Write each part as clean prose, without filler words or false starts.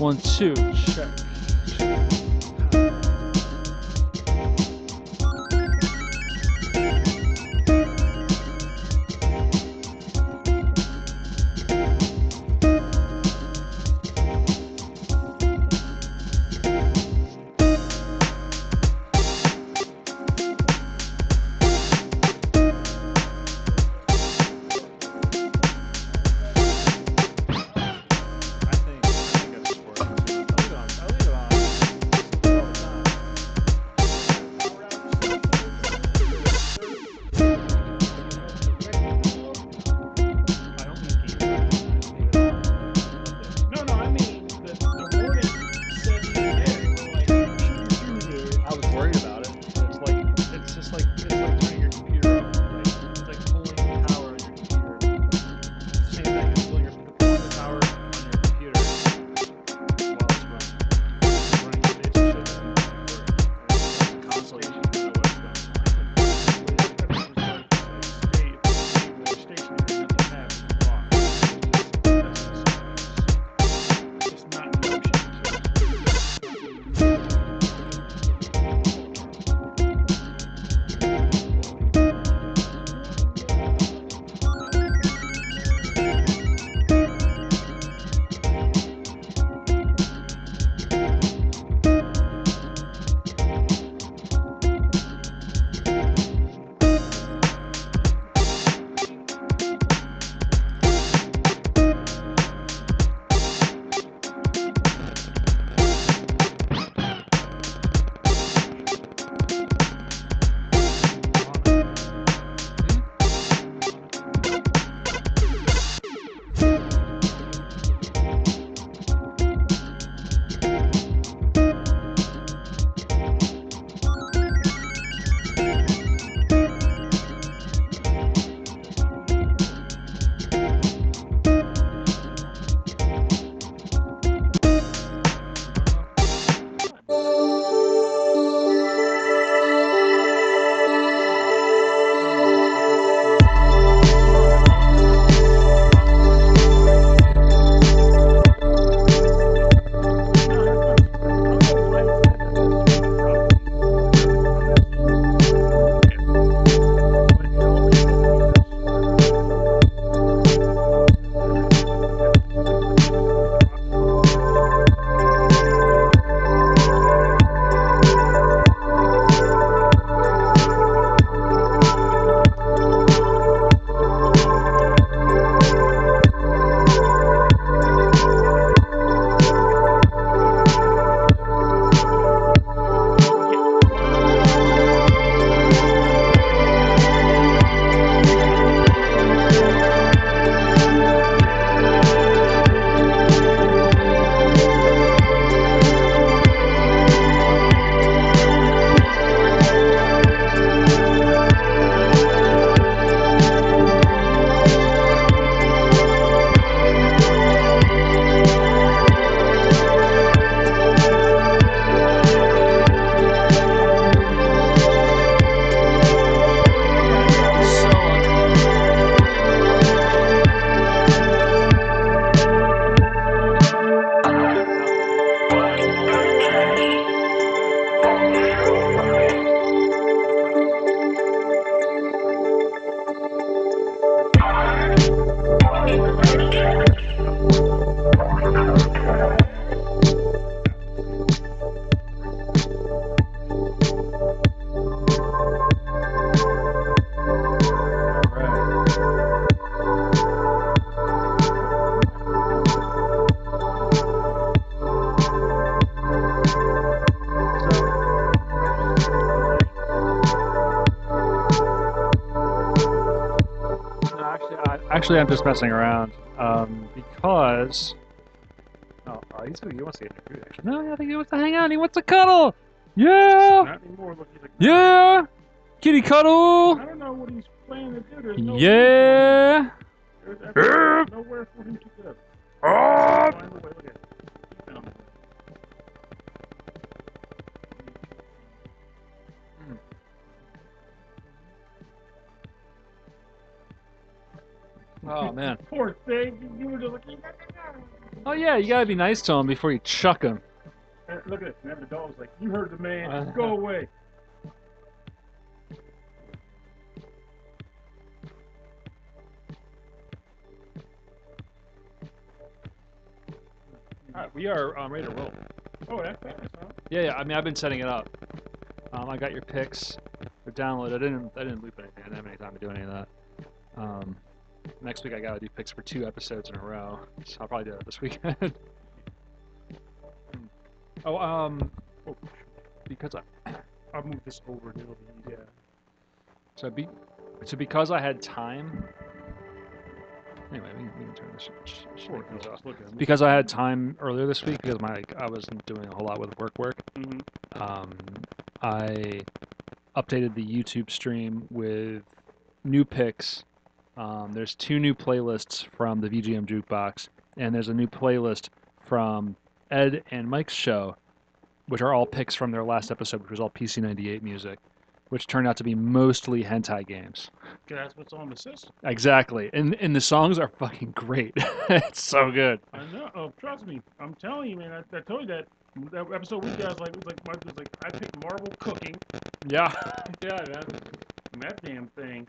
1, 2. Check. Actually, I'm just messing around because. Oh, he wants to get in the group. Actually, no, I think he wants to hang out. He wants to cuddle. Yeah. Not anymore. Look, he's like, yeah. Kitty cuddle. I don't know what he's planning to do. There's no yeah. There's nowhere for him to go. Oh. Find a way. Look at it. He found it. Oh man. Poor thing. You were just like, Oh yeah, you gotta be nice to him before you chuck him. And look at it. And then the dog's like, "You heard the man. Go away." All right, we are ready to roll. Oh, that's fast, huh? Yeah. I mean, I've been setting it up. I got your picks. They're downloaded. I didn't loop anything. I didn't have any time to do any of that. Next week I gotta do picks for 2 episodes in a row, so I'll probably do it this weekend. oh, Oh, because I'll move this over. And it'll be easier. because I had time. Anyway, we can turn this Sure. things off. Look at him. Because I had time earlier this week because I wasn't doing a whole lot with work. Mhm. I updated the YouTube stream with new picks. There's 2 new playlists from the VGM Jukebox, and there's a new playlist from Ed and Mike's show, which are all picks from their last episode, which was all PC98 music, which turned out to be mostly hentai games. That's what's on the system. Exactly, and the songs are fucking great. It's so good. I know. Oh, trust me. I'm telling you, man. I told you that episode we got was like I picked Marvel cooking. Yeah. Yeah, that damn thing.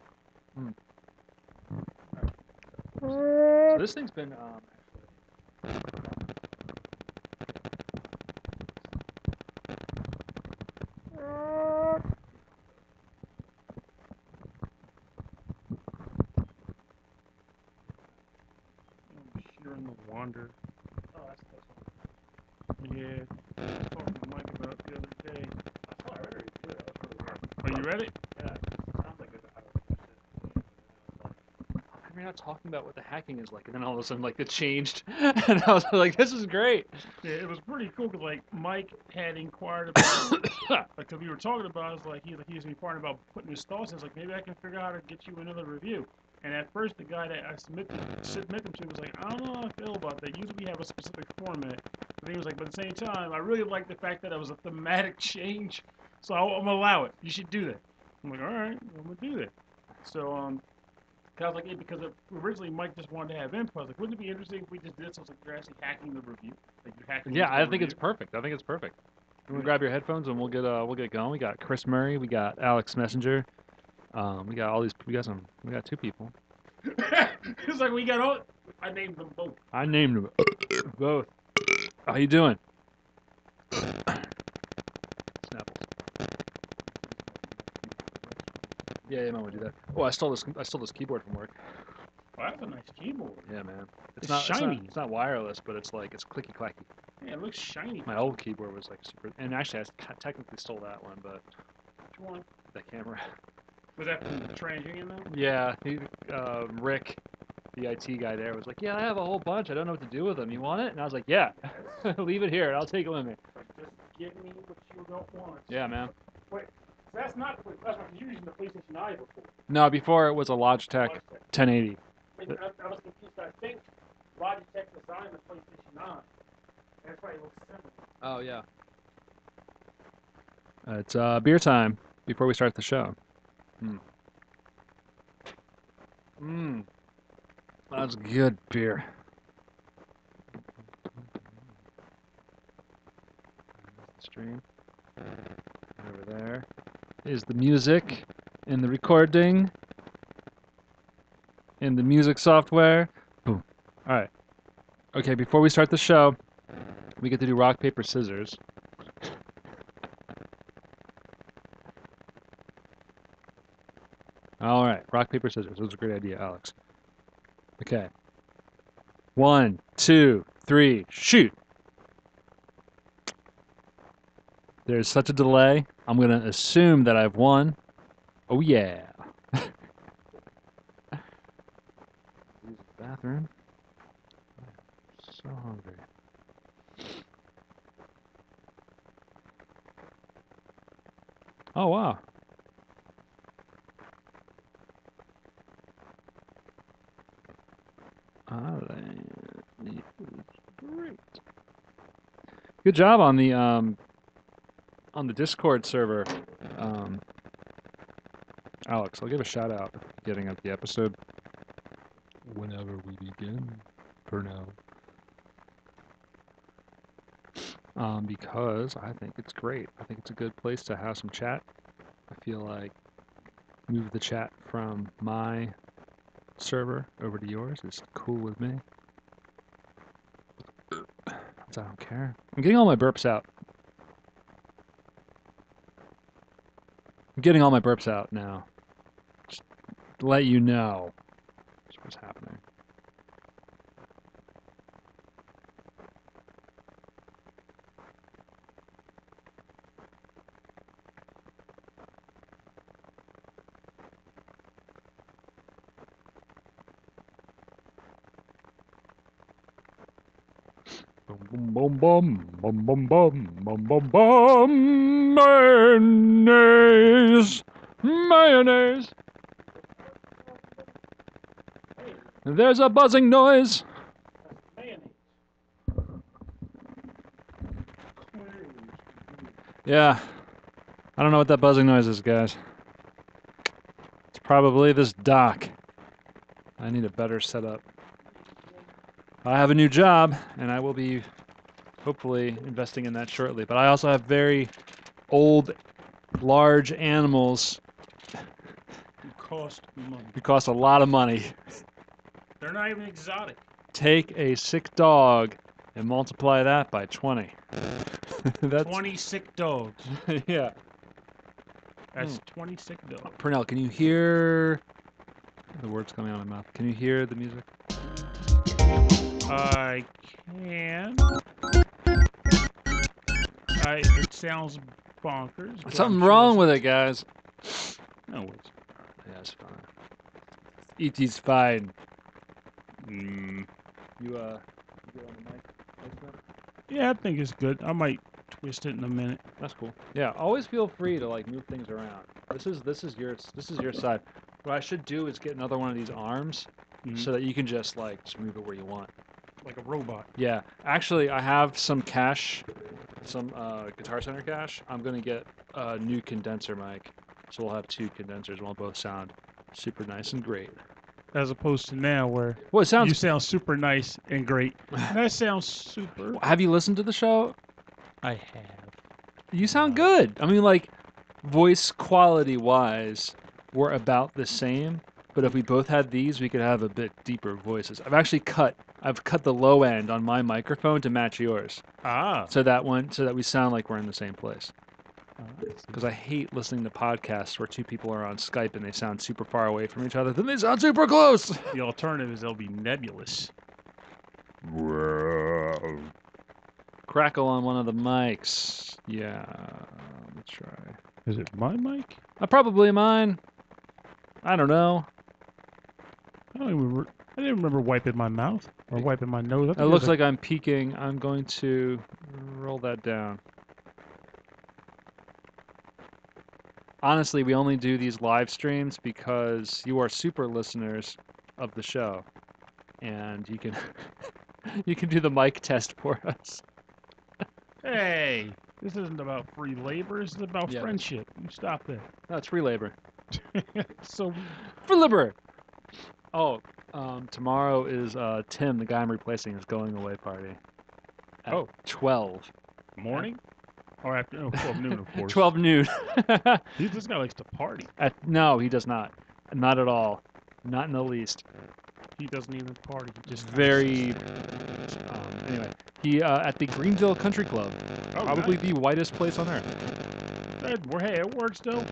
So this thing's been I'm shearing the wander. Oh, that's yeah. I was talking to Mike about it the other day. I saw I read it. That was really good. Oh, you read it? Yeah. Sounds like it's You're not talking about what the hacking is like, and then all of a sudden, like, it changed, and I was like, "This is great." Yeah, it was pretty cool because like Mike had inquired about, because we were talking about, it was like he was inquiring about putting his thoughts. I was like, maybe I can figure out how to get you another review. And at first, the guy that I submit them to was like, I don't know how I feel about that. Usually, we have a specific format. But he was like, but at the same time, I really like the fact that it was a thematic change, so I'm gonna allow it. You should do that. I'm like, all right, I'm gonna do that. So I was like, yeah, because originally Mike just wanted to have input. I was like, wouldn't it be interesting if we just did something like you're actually hacking the review? Like you're hacking Yeah, into I the think it's review? perfect. I think it's perfect. You want to grab your headphones and we'll get going. We got Chris Murray, we got Alex Messenger, we got all these. We got 2 people. It's like we got all. I named them both. I named them both. How you doing? Snapples. Yeah, you might want to do that. Oh, I stole this keyboard from work. Oh, that's a nice keyboard. Yeah, man. It's shiny. It's not wireless, but it's clicky clacky. Yeah, it looks shiny. My old keyboard was like super. And actually, I technically stole that one, but Which one? the camera. Was that from the TransUnion though? Yeah, Rick, the IT guy there, was like, "Yeah, I have a whole bunch. I don't know what to do with them. You want it?" And I was like, "Yeah, leave it here. I'll take it with me." Just give me what you don't want. Yeah, man. Wait, so that's not. That's what you're using the PlayStation 9 before. No, before it was a Logitech 1080. I was confused. I think Logitech designed the PlayStation 9. That's why it looks similar. Oh yeah. It's beer time before we start the show. That's good beer. The stream. Over there is the music and the recording and the music software. Boom. All right. Okay, before we start the show, we get to do rock, paper, scissors. All right, rock, paper, scissors. That was a great idea, Alex. Okay. 1, 2, 3, shoot. There's such a delay. I'm going to assume that I've won. Oh, yeah. Use the bathroom. I'm so hungry. Oh, wow. Great. Good job on the Discord server, Alex. I'll give a shout out at the beginning of the episode. Whenever we begin, Pernell. because I think it's great. I think it's a good place to have some chat. I feel like move the chat from my server over to yours is cool with me. I don't care. I'm getting all my burps out. I'm getting all my burps out now. Just to let you know what's happening. Boom, boom, boom, boom, boom, boom, boom, boom, boom, mayonnaise, mayonnaise. There's a buzzing noise. Mayonnaise. Yeah, I don't know what that buzzing noise is, guys. It's probably this dock. I need a better setup. I have a new job, and I will be hopefully investing in that shortly. But I also have very old, large animals Who cost money. who cost a lot of money. They're not even exotic. Take a sick dog and multiply that by 20. That's 20 sick dogs. yeah. That's 20 sick dogs. Pernell, can you hear the words coming out of my mouth? Can you hear the music? I can. It sounds bonkers. but Something I'm sure wrong it's- with it, guys. No, it's Yeah, it's fine. It is fine. mm, You get on the mic? yeah, I think it's good. I might twist it in a minute. That's cool. Yeah, always feel free to like move things around. This is your side. What I should do is get another one of these arms so that you can just move it where you want. Like a robot. Yeah, actually, I have some cash, some Guitar Center cash. I'm gonna get a new condenser mic, so we'll have two condensers. And we'll both sound super nice and great. As opposed to now where Well, it sounds. you sound super nice and great. That sounds super. Have you listened to the show? I have. You sound good. I mean, like, voice quality wise, we're about the same. But if we both had these, we could have a bit deeper voices. I've cut the low end on my microphone to match yours, Ah. so that we sound like we're in the same place. Because I hate listening to podcasts where two people are on Skype and they sound super far away from each other, then they sound super close. The alternative is they'll be nebulous. Crackle on one of the mics. Yeah, let me try. Is it my mic? Probably mine. I don't know. I didn't remember wiping my mouth or wiping my nose. It looks like I'm peaking. I'm going to roll that down. Honestly, we only do these live streams because you are super listeners of the show, and you can you can do the mic test for us. Hey, this isn't about free labor. This is about Yeah. friendship. You stop that. No, it's free labor. So, Free labor. Oh, tomorrow is Tim, the guy I'm replacing, is going away party. At Oh. 12. morning or afternoon? 12 noon, of course. 12 noon. This guy likes to party. No, he does not. Not at all. Not in the least. He doesn't even party. He just Very. Anyway, he at the Greenville Country Club. Oh, Probably nice. the whitest place on earth. Hey, it works though.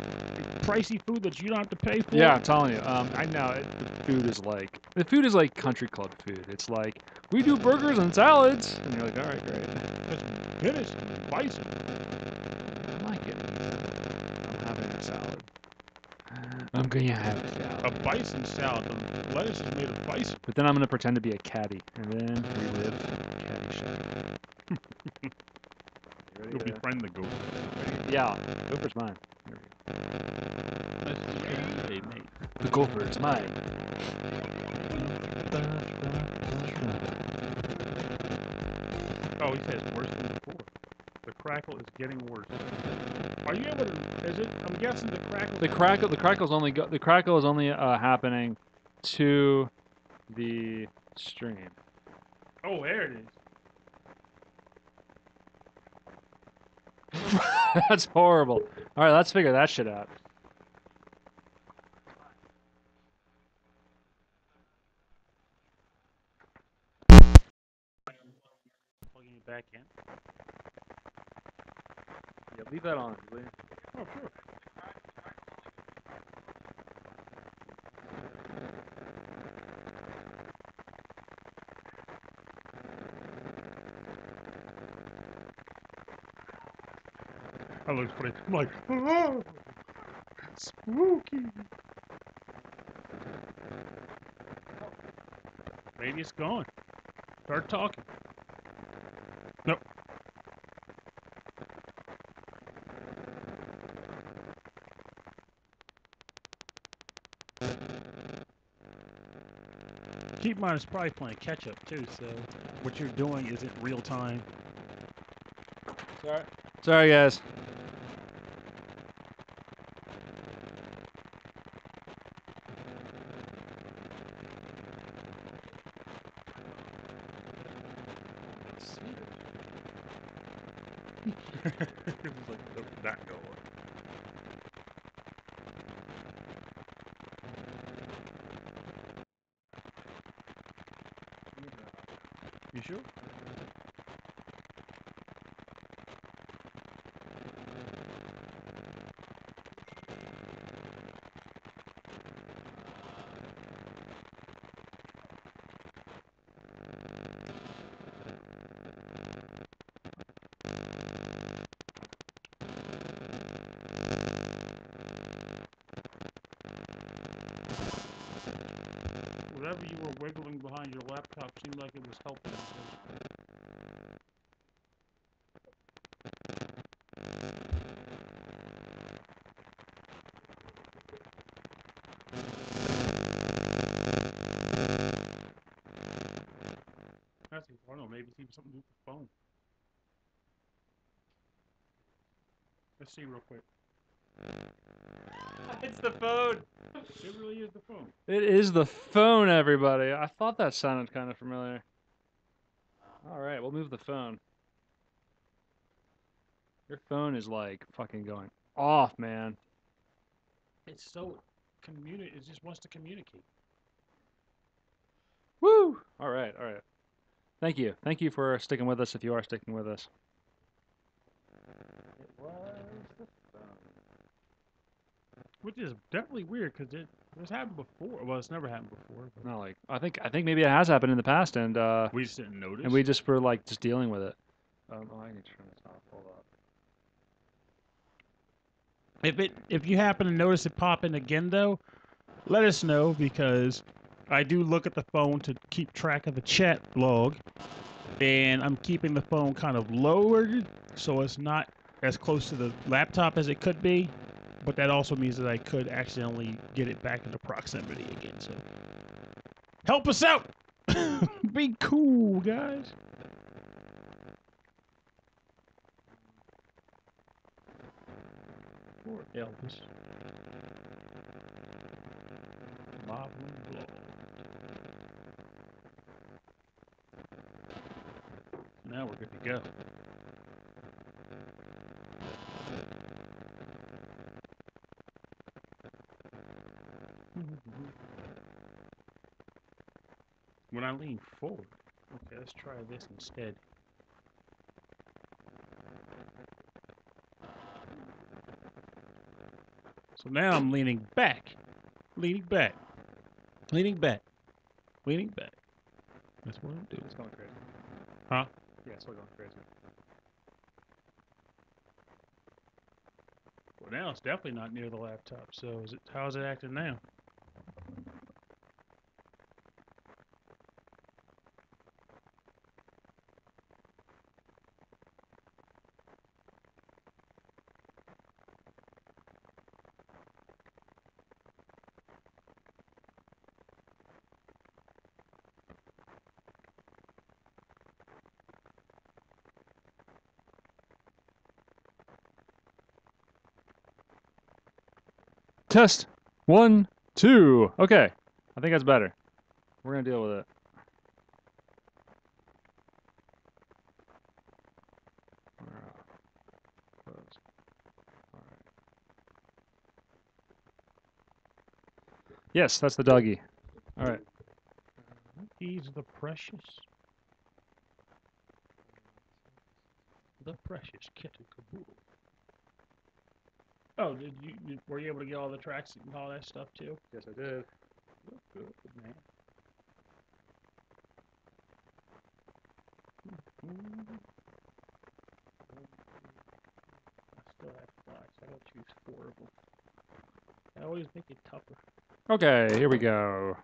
Pricey food that you don't have to pay for. Yeah, I'm telling you. I know the food is like country club food. It's like we do burgers and salads, and you're like, all right, great. That's venison and bison. I like it. I'm having a salad. I'm gonna have a salad. A bison salad. The lettuce is made of bison. But then I'm gonna pretend to be a caddy, and then we live Caddyshack. You'll befriend the gopher. Yeah, gopher's mine. There we go. That's the way they make. The gopher is mine. Oh, he says worse than before. The crackle is getting worse. Are you able to? Is it? I'm guessing the crackle. The crackle is only happening to the stream. Oh, there it is. That's horrible. All right, let's figure that shit out. Plugging it back in. Yeah, leave that on, will you? Oh, sure. That looks pretty. I'm like, oh, spooky. Maybe it's gone. Start talking. Nope. Keep in mind, it's probably playing catch up too, so what you're doing isn't real time. Sorry. Sorry, guys. It's like, that door. You sure? Whatever you were wiggling behind your laptop seemed like it was helping. I don't know, maybe it's even something to do with the phone. Let's see real quick. It's the phone. It really is the phone. It is the phone, everybody. I thought that sounded kind of familiar. All right, we'll move the phone. Your phone is like fucking going off, man. It's so it just wants to communicate. Woo! All right, all right. Thank you. Thank you for sticking with us if you are sticking with us. It was the phone. Which is definitely weird because this happened before. Well, it's never happened before. But Not like I think maybe it has happened in the past, and we just didn't notice. we just were like just dealing with it. Oh, I need to turn this off. Hold up. If you happen to notice it popping again though, let us know because I do look at the phone to keep track of the chat log, and I'm keeping the phone kind of lowered so it's not as close to the laptop as it could be. But that also means that I could accidentally get it back into proximity again. So help us out. Be cool, guys. Poor Elvis. Marvelous Law. Now we're good to go. When I lean forward, okay, let's try this instead. So now I'm leaning back, leaning back, leaning back, leaning back. That's what I'm doing. It's going crazy. Huh? Yeah, it's still going crazy. Well, now it's definitely not near the laptop. So is it? How's it acting now? Test 1, 2. Okay, I think that's better. We're gonna deal with it. Yes, that's the doggy. All right. He's the precious. The precious kitten caboodle. Oh, were you able to get all the tracks and all that stuff too? Yes, I did. Good, man. I still have 5, so I gotta choose 4 of them. I always make it tougher. Okay, here we go.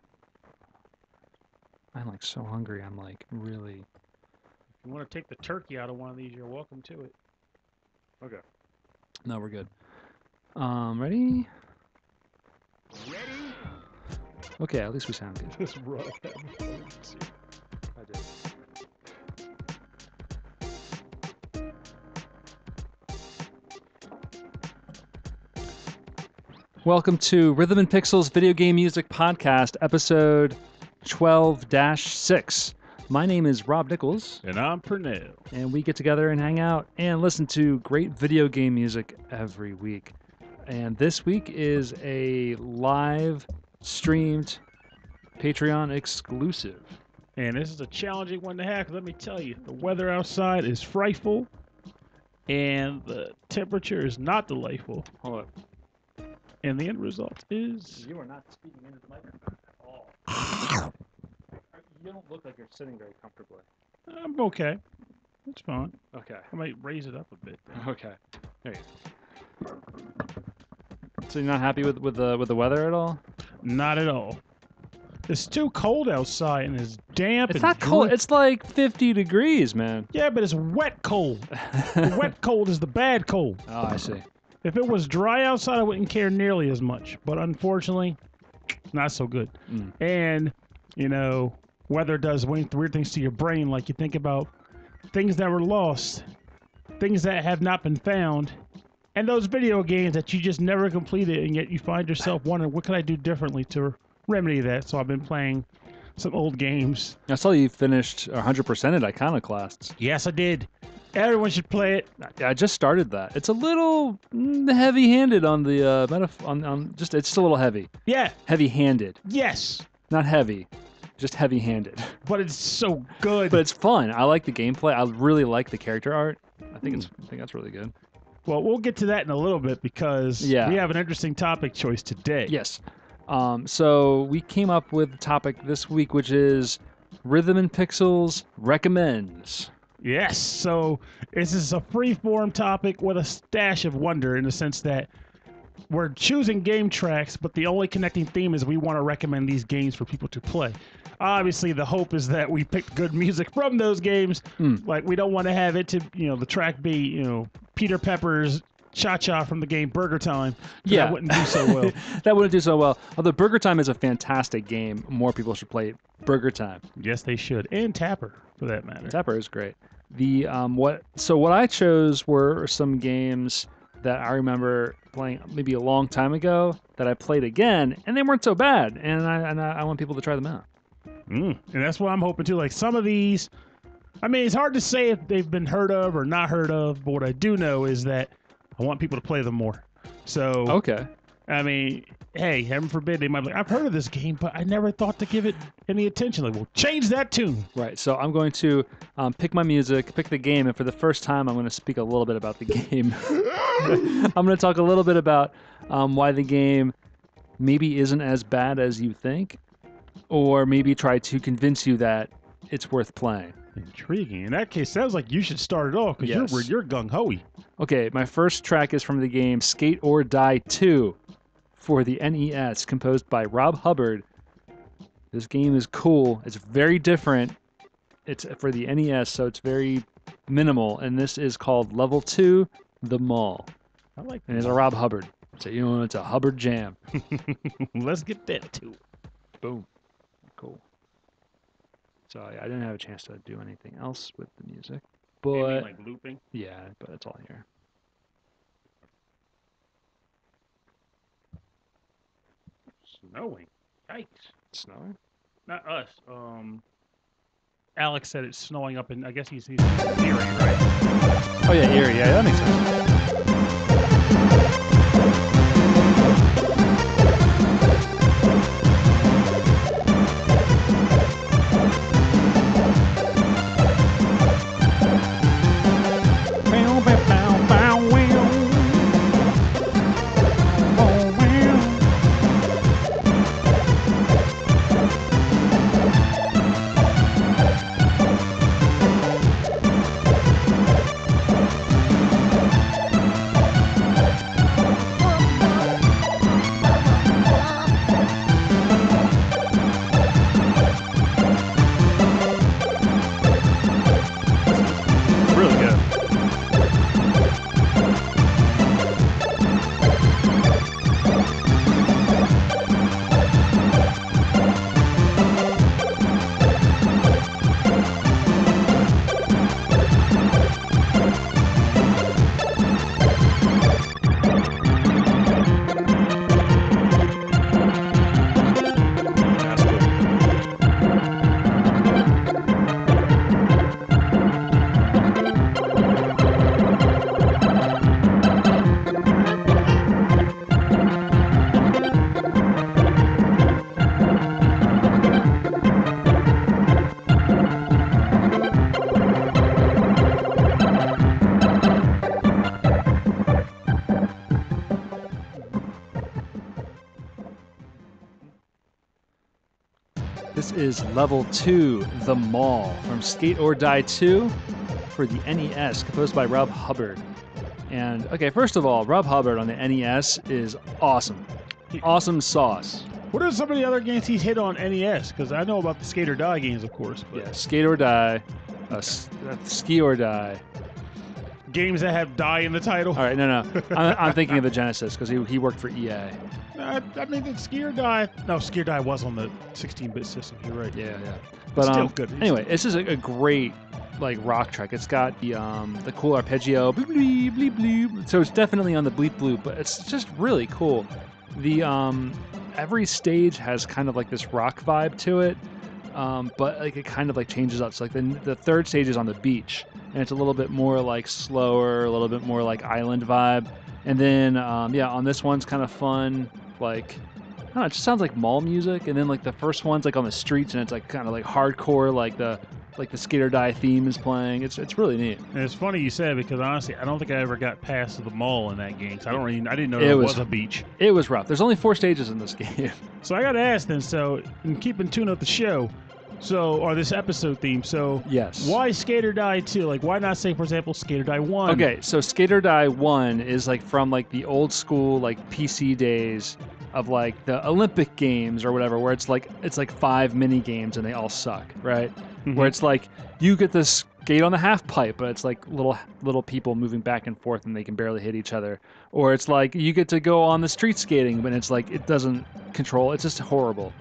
I'm like so hungry. I'm like really. If you want to take the turkey out of one of these, you're welcome to it. Okay. No, we're good. Ready? Ready? Okay, at least we sound good. Just run it. I did. Welcome to Rhythm and Pixels Video Game Music Podcast, episode 12-6. My name is Rob Nichols. And I'm Pernell. And we get together and hang out and listen to great video game music every week. And this week is a live streamed Patreon exclusive. And this is a challenging one to have, 'cause let me tell you, the weather outside is frightful, and the temperature is not delightful. Hold up. And the end result is... You are not speaking into the microphone at all. You don't look like you're sitting very comfortably. I'm okay. That's fine. Okay. I might raise it up a bit. Okay. There you go. So you're not happy with the weather at all? Not at all. It's too cold outside, and it's damp. It's and not cold. drip. It's like 50 degrees, man. Yeah, but it's wet cold. The wet cold is the bad cold. Oh, I see. If it was dry outside, I wouldn't care nearly as much. But unfortunately, not so good. Mm. And, you know, weather does weird things to your brain. Like you think about things that were lost, things that have not been found, and those video games that you just never completed, and yet you find yourself wondering, what could I do differently to remedy that? So I've been playing some old games. I saw you finished 100%ed Iconoclasts. Yes, I did. Everyone should play it. I just started that. It's a little heavy-handed on the just it's just a little heavy. Yeah. Heavy-handed, Yes. not heavy, just heavy-handed. But it's so good. But it's fun. I like the gameplay. I really like the character art. I think that's really good. Well, we'll get to that in a little bit because we have an interesting topic choice today. Yes. So we came up with a topic this week, which is Rhythm and Pixels recommends. Yes. So this is a free-form topic with a stash of wonder in the sense that we're choosing game tracks, but the only connecting theme is we want to recommend these games for people to play. Obviously, the hope is that we pick good music from those games. Like, we don't want to have it to, the track be, Peter Pepper's Cha-Cha from the game Burger Time. Yeah. That wouldn't do so well. That wouldn't do so well. Although Burger Time is a fantastic game. More people should play Burger Time. Yes, they should. And Tapper, for that matter. Tapper is great. What I chose were some games that I remember playing maybe a long time ago that I played again, and they weren't so bad. And I want people to try them out. And that's what I'm hoping to. Like, some of these, I mean, it's hard to say if they've been heard of or not heard of, but what I do know is that I want people to play them more. So, Okay. I mean, hey, heaven forbid, they might be like, I've heard of this game, but I never thought to give it any attention. Like, well, change that tune. Right. So I'm going to pick my music, pick the game, and for the first time, I'm going to speak a little bit about the game. I'm going to talk a little bit about why the game maybe isn't as bad as you think, or maybe try to convince you that it's worth playing. Intriguing. In that case, sounds like you should start it off because Yes. you're gung-ho-y. Okay, my first track is from the game Skate or Die 2 for the NES, composed by Rob Hubbard. This game is cool. It's very different. It's for the NES, so it's very minimal, and this is called Level 2, The Mall. I like And it's a Rob Hubbard. So, it's a Hubbard jam. Let's get that to it. Boom. Cool. So I didn't have a chance to do anything else with the music. But like looping? yeah, but it's all here. Snowing. Yikes. It's snowing? Not us. Alex said it's snowing up in, I guess he's Erie, right? Oh yeah, Erie. Yeah, that makes sense. This is level 2, The Mall, from Skate or Die 2 for the NES, composed by Rob Hubbard. And, okay, first of all, Rob Hubbard on the NES is awesome. Awesome sauce. What are some of the other games he's hit on NES? Because I know about the Skate or Die games, of course. But Yeah, Skate or Die, Ski or Die. games that have die in the title. All right, no. I'm thinking of the Genesis because he worked for EA. I mean, the Ski or Die. No, Ski or Die was on the 16-bit system. You're right. Yeah. But Still good. Anyway, this is a great like rock track. It's got the cool arpeggio, bleep, bleep, bleep, bleep. So it's definitely on the bleep bloop, but it's just really cool. The every stage has kind of like this rock vibe to it, but like it kind of like changes up. So like the third stage is on the beach, and it's a little bit more like slower, a little bit more like island vibe. And then on this one's kind of fun, like I don't know, it just sounds like mall music. And then like the first one's like on the streets, and it's like kind of like hardcore, like the Skate or Die theme is playing. It's really neat. And it's funny you said, because honestly, I don't think I ever got past the mall in that game. So I didn't know there was a beach. It was rough. There's only 4 stages in this game. So I got to ask then. So in keeping tune up the show, or this episode theme. So Yes. why Skate or Die 2? Like, why not say, for example, Skate or Die 1? Okay, so Skate or Die 1 is like from like the old school like PC days of like the Olympic games or whatever, where it's like 5 mini games and they all suck, right? Mm-hmm. Where it's like you get to skate on the half pipe, but it's like little people moving back and forth and they can barely hit each other. Or it's like you get to go on the street skating, but it's like it doesn't control. It's just horrible.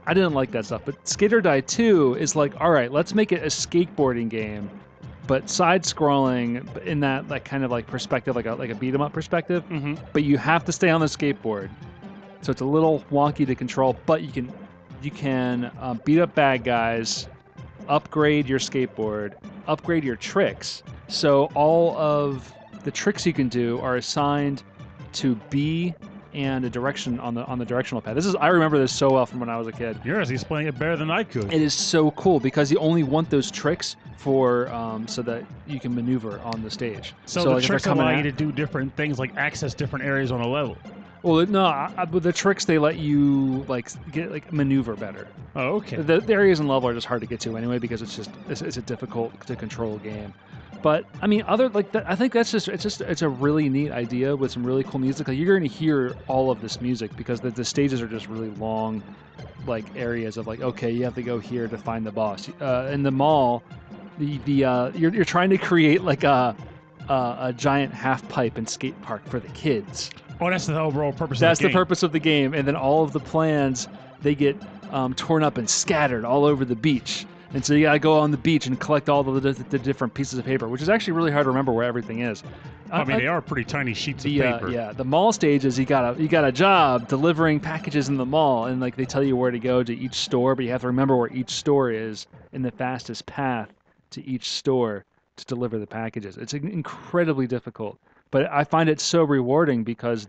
I didn't like that stuff. But Skate or Die 2 is like, all right, let's make it a skateboarding game, but side-scrolling in that like kind of like perspective, like a beat 'em up perspective. Mm-hmm. But you have to stay on the skateboard, so it's a little wonky to control. But you can beat up bad guys, upgrade your skateboard, upgrade your tricks. So all of the tricks you can do are assigned to B and a direction on the directional pad. I remember this so well from when I was a kid. You're actually explaining it better than I could. It is so cool because you only want those tricks for so that you can maneuver on the stage. So the like, if tricks they're coming allow you at- to do different things, like access different areas on a level. Well, no, but the tricks they let you like get like maneuver better. Oh, okay. The areas in level are just hard to get to anyway because it's a difficult to control game. But I mean, I think it's a really neat idea with some really cool music. Like you're going to hear all of this music because the stages are just really long, like areas of like, okay, you have to go here to find the boss. In the mall, you're trying to create like a giant half pipe and skate park for the kids. Oh, that's the overall purpose That's of the the game. purpose of the game, and then all of the plans they get torn up and scattered all over the beach. And so you gotta go on the beach and collect all the different pieces of paper, which is actually really hard to remember where everything is. I mean, they are pretty tiny sheets of paper. The mall stages, you got a job delivering packages in the mall, and like they tell you where to go to each store, but you have to remember where each store is and the fastest path to each store to deliver the packages. It's incredibly difficult, but I find it so rewarding because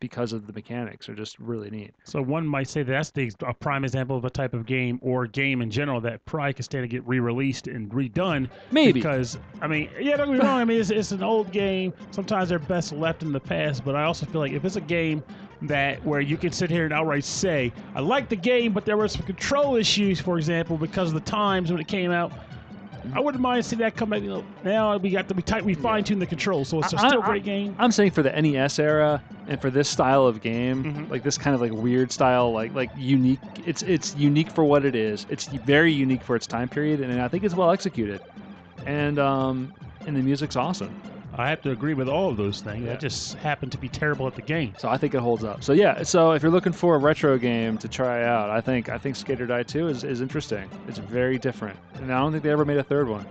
because of the mechanics are just really neat. So one might say that's a prime example of a type of game or game in general that probably could stand to get re-released and redone. Maybe. Because, I mean, yeah, don't get me wrong. I mean, it's an old game. Sometimes they're best left in the past. But I also feel like if it's a game where you can sit here and outright say, I like the game, but there were some control issues, for example, because of the times when it came out, I wouldn't mind seeing that come back. Now we fine-tune the controls, so it's still a great game. I'm saying for the NES era and for this style of game, like this kind of like weird style, like unique. It's unique for what it is. It's very unique for its time period, and I think it's well executed. And the music's awesome. I have to agree with all of those things. Yeah. I just happen to be terrible at the game. So I think it holds up. So yeah, so if you're looking for a retro game to try out, I think Skate or Die 2 is interesting. It's very different, and I don't think they ever made a third one.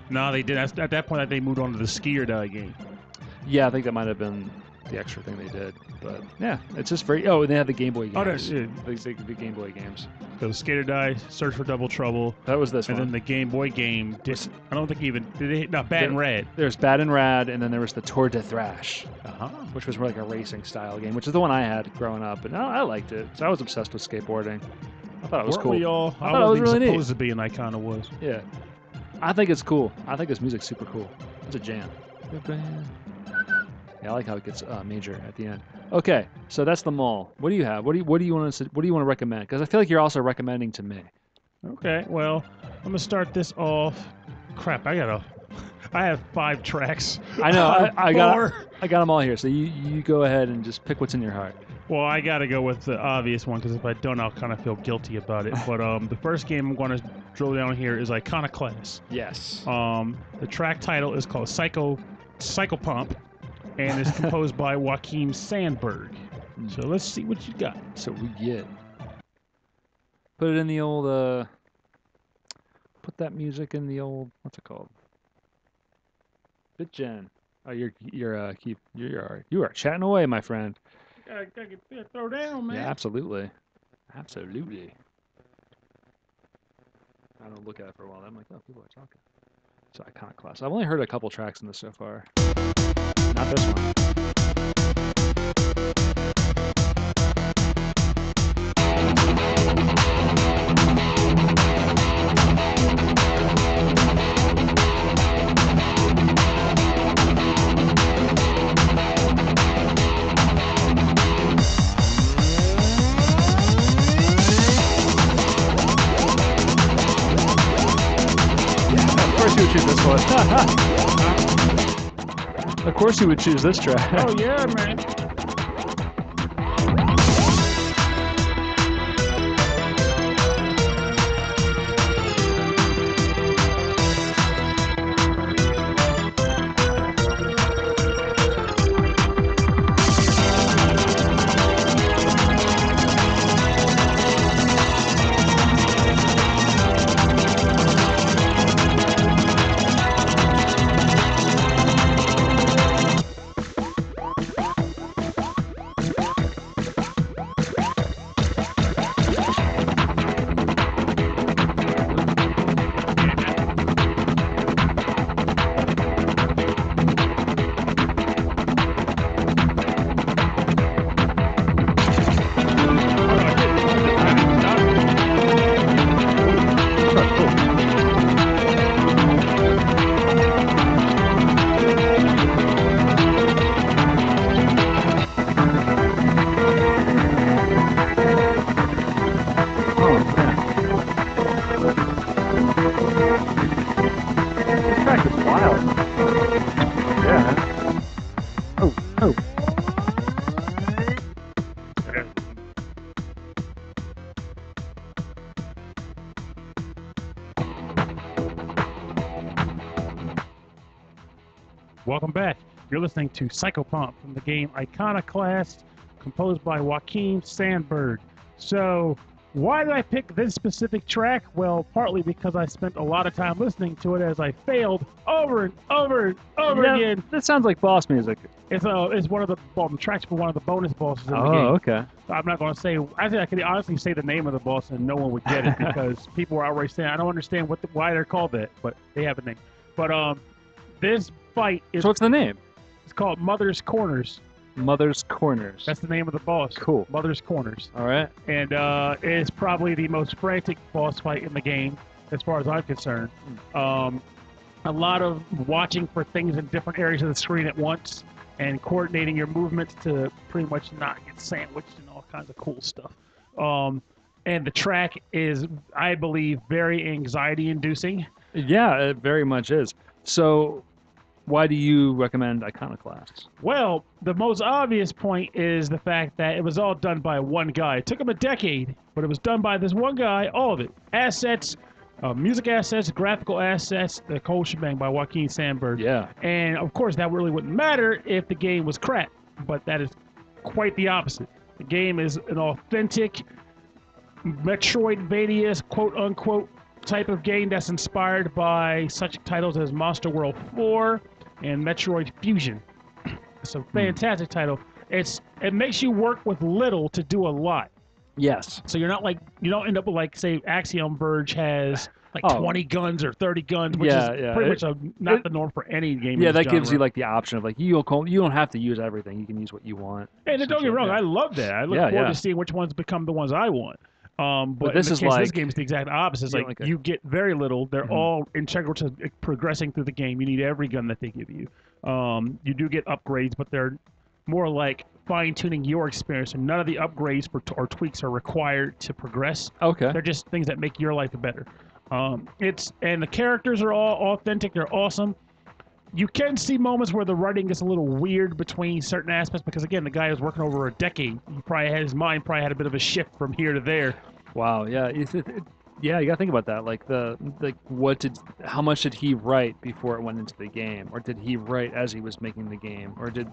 No, they did. At that point, they moved on to the Ski or Die game. Yeah, I think that might have been the extra thing they did. But yeah, it's just very. Oh, and they had the Game Boy games. Oh, that's it. The Game Boy games. So Skate or Die, Search for Double Trouble, That was this and one. then the Game Boy game. I don't think even did they? No, Bad and Red. There's Bad and Rad, and then there was the Tour de Thrash, Uh-huh. which was more like a racing style game, which is the one I had growing up. And I liked it. So I was obsessed with skateboarding. I thought it was Weren't we cool. all? I thought it was really neat. supposed to be, and I kind of was. Yeah. I think it's cool. I think this music's super cool. It's a jam. Yeah, I like how it gets major at the end. Okay, so that's the mall. What do you have? What do you want to recommend? Because I feel like you're also recommending to me. Okay, well, I'm gonna start this off. Crap, I have 5 tracks I know. out I, of I got 4. I got them all here. So you go ahead and just pick what's in your heart. Well, I gotta go with the obvious one because if I don't, I'll kind of feel guilty about it. But the first game I'm gonna drill down here is Iconoclast. Yes. The track title is called Psycho Pump, and it's composed by Joaquin Sandberg. So let's see what you got. So we get. Put it in the old. Put that music in the old. What's it called? BitGen. Oh, you are chatting away, my friend. Gotta throw down, man. Yeah, absolutely, absolutely. I don't look at it for a while. I'm like, oh, people are talking. So Iconoclast. I've only heard a couple tracks in this so far. Not this one. Of course you would choose this one. Of course you would choose this track. Oh yeah, man. Oh man, this track is wild. Yeah. Oh, oh. Welcome back. You're listening to Psycho Pump from the game Iconoclast, composed by Joaquin Sandberg. So, why did I pick this specific track? Well, partly because I spent a lot of time listening to it as I failed over and over and over Yeah, again. that sounds like boss music. It's one of the tracks for one of the bonus bosses in the Oh, game. okay. I'm not going to say. I think I could honestly say the name of the boss and no one would get it because people were already saying I don't understand why they're called that, but they have a name. But this fight is So what's the name? it's called Mother's Corners. Mother's Corners. That's the name of the boss. Cool. Mother's Corners. All right. And it's probably the most frantic boss fight in the game, as far as I'm concerned. A lot of watching for things in different areas of the screen at once and coordinating your movements to pretty much not get sandwiched and all kinds of cool stuff. And the track is, I believe, very anxiety-inducing. Yeah, it very much is. So, why do you recommend Iconoclast? Well, the most obvious point is the fact that it was all done by one guy. It took him a decade, but it was done by this one guy, all of it. Assets, music assets, graphical assets, the whole shebang by Joaquin Sandberg. Yeah. And of course, that really wouldn't matter if the game was crap, but that is quite the opposite. The game is an authentic Metroidvania, quote unquote, type of game that's inspired by such titles as Monster World 4 and Metroid Fusion. It's a fantastic title. It makes you work with little to do a lot. Yes. So you're not like, you don't end up with like, say, Axiom Verge has like Oh. 20 guns or 30 guns, which Yeah, is yeah. pretty much not the norm for any game. Yeah, in this that gives genre. you like the option of like you don't have to use everything. You can use what you want. And don't get me wrong, Yeah. I love that. I look Yeah, forward yeah. to seeing which ones become the ones I want. But this in the is case of this like- game, it's the exact opposite. It's Yeah, like like a- you get very little. They're Mhm. all integral to progressing through the game. You need every gun that they give you. You do get upgrades, but they're more like fine-tuning your experience, and none of the upgrades or tweaks are required to progress. Okay. They're just things that make your life better. And the characters are all authentic. They're awesome. You can see moments where the writing gets a little weird between certain aspects because, again, the guy was working over a decade. He probably had his mind probably had a bit of a shift from here to there. Wow. Yeah. Yeah. You gotta think about that. Like how much did he write before it went into the game, or did he write as he was making the game, or did?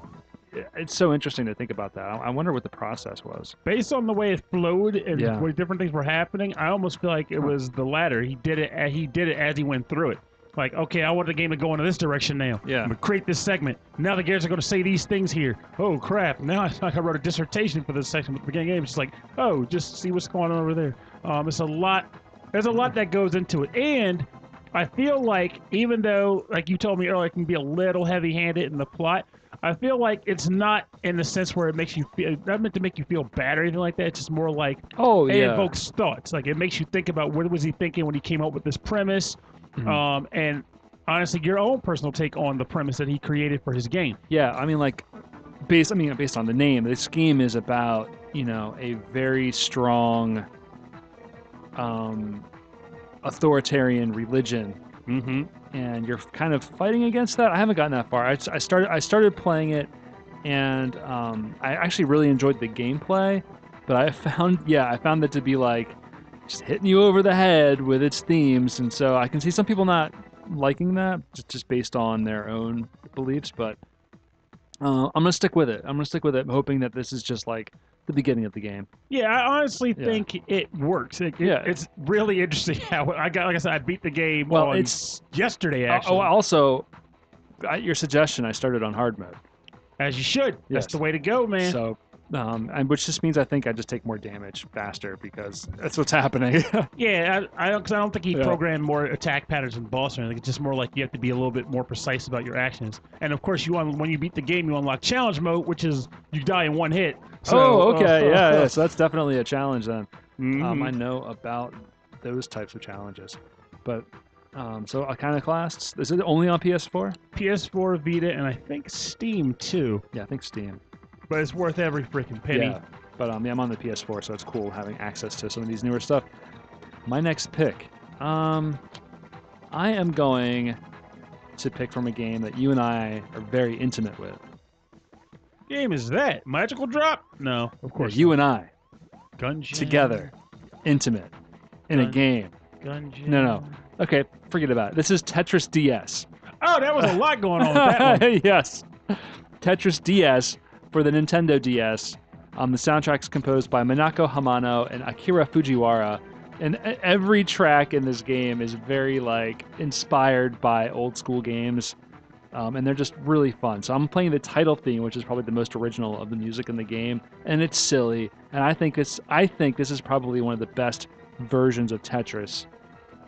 It's so interesting to think about that. I wonder what the process was. Based on the way it flowed and Yeah. where different things were happening, I almost feel like it was the latter. He did it as he went through it. Like, okay, I want the game to go into this direction now. Yeah. I'm gonna create this segment. Now the characters are gonna say these things here. Oh crap! Now it's like I wrote a dissertation for this section at the beginning of the game. It's just like, oh, just see what's going on over there. It's a lot. There's a lot that goes into it, and I feel like even though, like you told me earlier, it can be a little heavy-handed in the plot. I feel like it's not in the sense where it makes you feel, not meant to make you feel bad or anything like that. It's just more like, Oh it yeah. invokes thoughts. Like it makes you think about what was he thinking when he came up with this premise, and honestly, your own personal take on the premise that he created for his game. Yeah. I mean, like, based on the name, this game is about a very strong, authoritarian religion. Mm-hmm. And you're kind of fighting against that. I haven't gotten that far. I started playing it, and I actually really enjoyed the gameplay, but I found that to be like just hitting you over the head with its themes, and so I can see some people not liking that just based on their own beliefs. But I'm gonna stick with it. Hoping that this is just like the beginning of the game. Yeah, I honestly think it works. It's really interesting how like I said, I beat the game it's yesterday actually. Also, your suggestion, I started on hard mode. As you should. Yes. That's the way to go, man. So, and which just means I think I just take more damage faster because that's what's happening. Yeah, I don't think he programmed more attack patterns in boss or anything. It's just more like you have to be a little bit more precise about your actions. And of course, when you beat the game, you unlock challenge mode, which is you die in one hit. So, okay, yeah. So that's definitely a challenge then. Mm-hmm. I know about those types of challenges, but so Iconoclasts, is it only on PS4? PS4, Vita, and I think Steam too. Yeah, I think Steam. But it's worth every freaking penny. Yeah, but I'm on the PS4, so it's cool having access to some of these newer stuff. My next pick, I am going to pick from a game that you and I are very intimate with. Game is that Magical Drop? No, of course. Yeah, you and I Gungeon. together, intimate, in a game. Gungeon. No. Okay, forget about it. This is Tetris DS. Oh, that was a lot going on with that one. Yes, Tetris DS for the Nintendo DS. The soundtrack's composed by Minako Hamano and Akira Fujiwara, and every track in this game is very inspired by old school games. And they're just really fun. So I'm playing the title theme, which is probably the most original of the music in the game, and it's silly. And I think this is probably one of the best versions of Tetris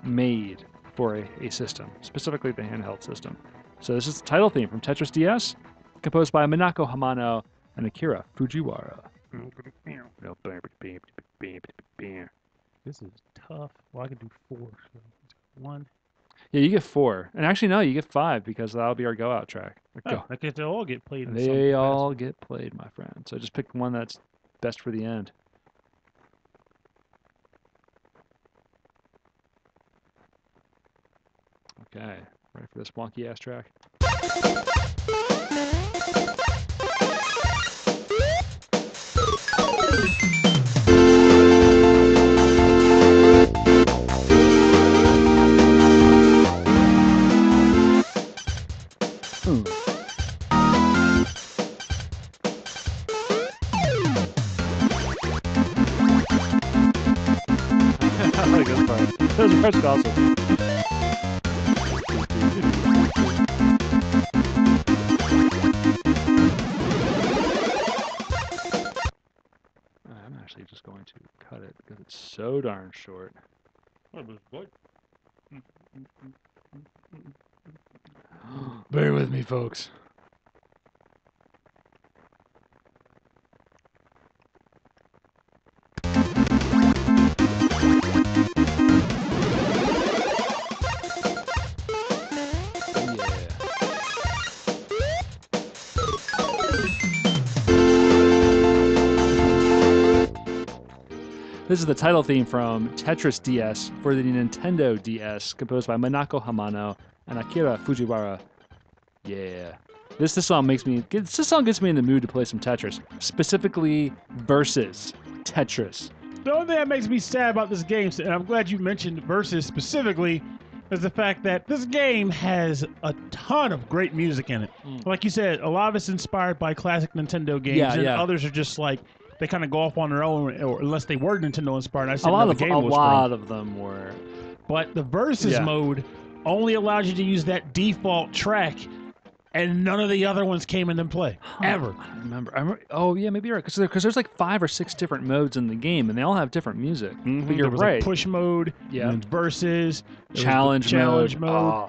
made for a system, specifically the handheld system. So this is the title theme from Tetris DS, composed by Minako Hamano and Akira Fujiwara. This is tough. Well, I can do 4. So 1. Yeah, you get 4. And actually, no, you get 5 because that'll be our go out track. I guess they all get played. They all get played, my friend. So just pick one that's best for the end. Okay, ready for this wonky ass track? I like this part. This part's awesome. I'm actually just going to cut it because it's so darn short. Bear with me, folks. This is the title theme from Tetris DS for the Nintendo DS, composed by Manako Hamano and Akira Fujiwara. Yeah. This song gets me in the mood to play some Tetris, specifically Versus Tetris. The only thing that makes me sad about this game, and I'm glad you mentioned Versus specifically, is the fact that this game has a ton of great music in it. Like you said, a lot of it's inspired by classic Nintendo games, and others are just like they kind of go off on their own, or unless they were Nintendo inspired. I said a lot of them were. But the Versus mode only allows you to use that default track. And none of the other ones came into play ever. I remember. Oh yeah, maybe you're right. Because there's like 5 or 6 different modes in the game, and they all have different music. But you're right. Like push mode, and Versus, challenge mode,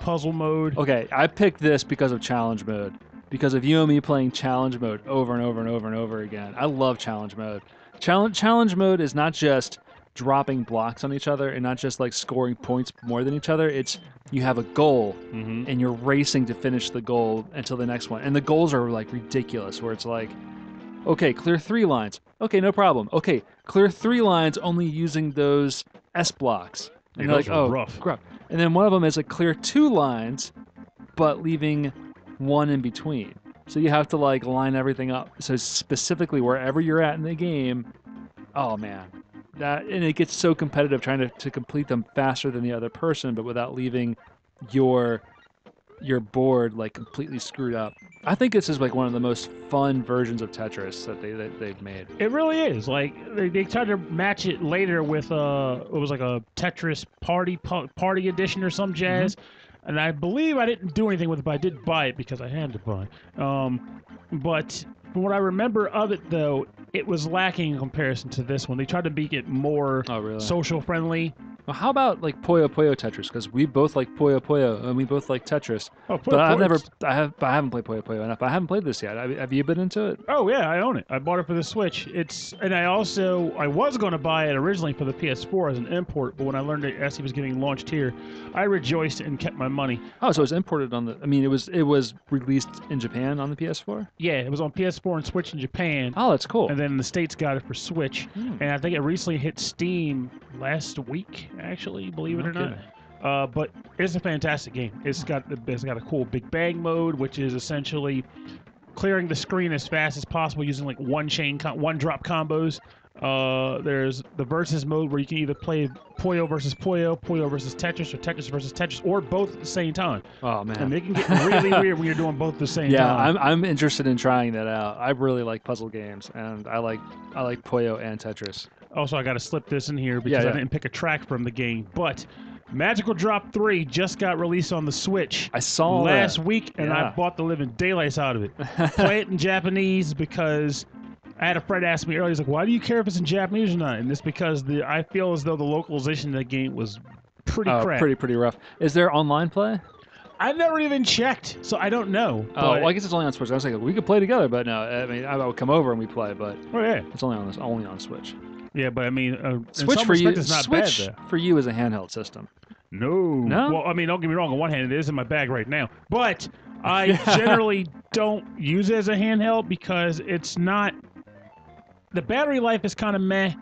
puzzle mode. Okay, I picked this because of challenge mode. Because of you and me playing challenge mode over and over and over and over again. I love challenge mode. Challenge mode is not just dropping blocks on each other and not just like scoring points more than each other. It's you have a goal and you're racing to finish the goal until the next one. And the goals are like ridiculous where it's like, okay, clear 3 lines. Okay, no problem. Okay, clear 3 lines only using those S blocks. And you're like, oh, rough. And then one of them is like clear 2 lines, but leaving 1 in between. So you have to like line everything up. So specifically wherever you're at in the game, oh man. And it gets so competitive trying to complete them faster than the other person, but without leaving your board like completely screwed up. I think this is like one of the most fun versions of Tetris that they've made. It really is. Like they tried to match it later with it was like a Tetris party edition or some jazz. And I believe I didn't do anything with it, but I did buy it because I had to buy it. But from what I remember of it, though, it was lacking in comparison to this one. They tried to make it more social friendly. Well, how about like Puyo Puyo Tetris? Because we both like Puyo Puyo and we both like Tetris. Oh, but I haven't played Puyo Puyo enough. I haven't played this yet. Have you been into it? Oh yeah, I own it. I bought it for the Switch. And I was going to buy it originally for the PS4 as an import, but when I learned that SE was getting launched here, I rejoiced and kept my money. Oh, so it was imported on the. I mean, it was released in Japan on the PS4. Yeah, it was on PS4 and Switch in Japan. Oh, that's cool. And then the States got it for Switch, and I think it recently hit Steam last week. Actually, believe it or not. But it's a fantastic game. It's got a cool Big Bang mode, which is essentially clearing the screen as fast as possible using like one drop combos. There's the Versus mode where you can either play Puyo versus Puyo, Puyo versus Tetris, or Tetris versus Tetris, or both at the same time. Oh man! And they can get really weird when you're doing both at the same time. Yeah, I'm interested in trying that out. I really like puzzle games, and I like Puyo and Tetris. Also, I got to slip this in here because I didn't pick a track from the game, but Magical Drop 3 just got released on the Switch. I saw last week, and I bought the living daylights out of it. Play it in Japanese because I had a friend ask me earlier, he's like, why do you care if it's in Japanese or not? And it's because I feel as though the localization of the game was pretty crap. Pretty rough. Is there online play? I never even checked, so I don't know. Oh, well, I guess it's only on Switch. I was like, we could play together, but no. I mean, I would come over and we play, but it's only on Switch. Yeah, but I mean, Switch for you, it's not Switch bad, for you is a handheld system. No. Well, I mean, don't get me wrong. On one hand, it is in my bag right now, but I generally don't use it as a handheld because it's not. The battery life is kind of meh.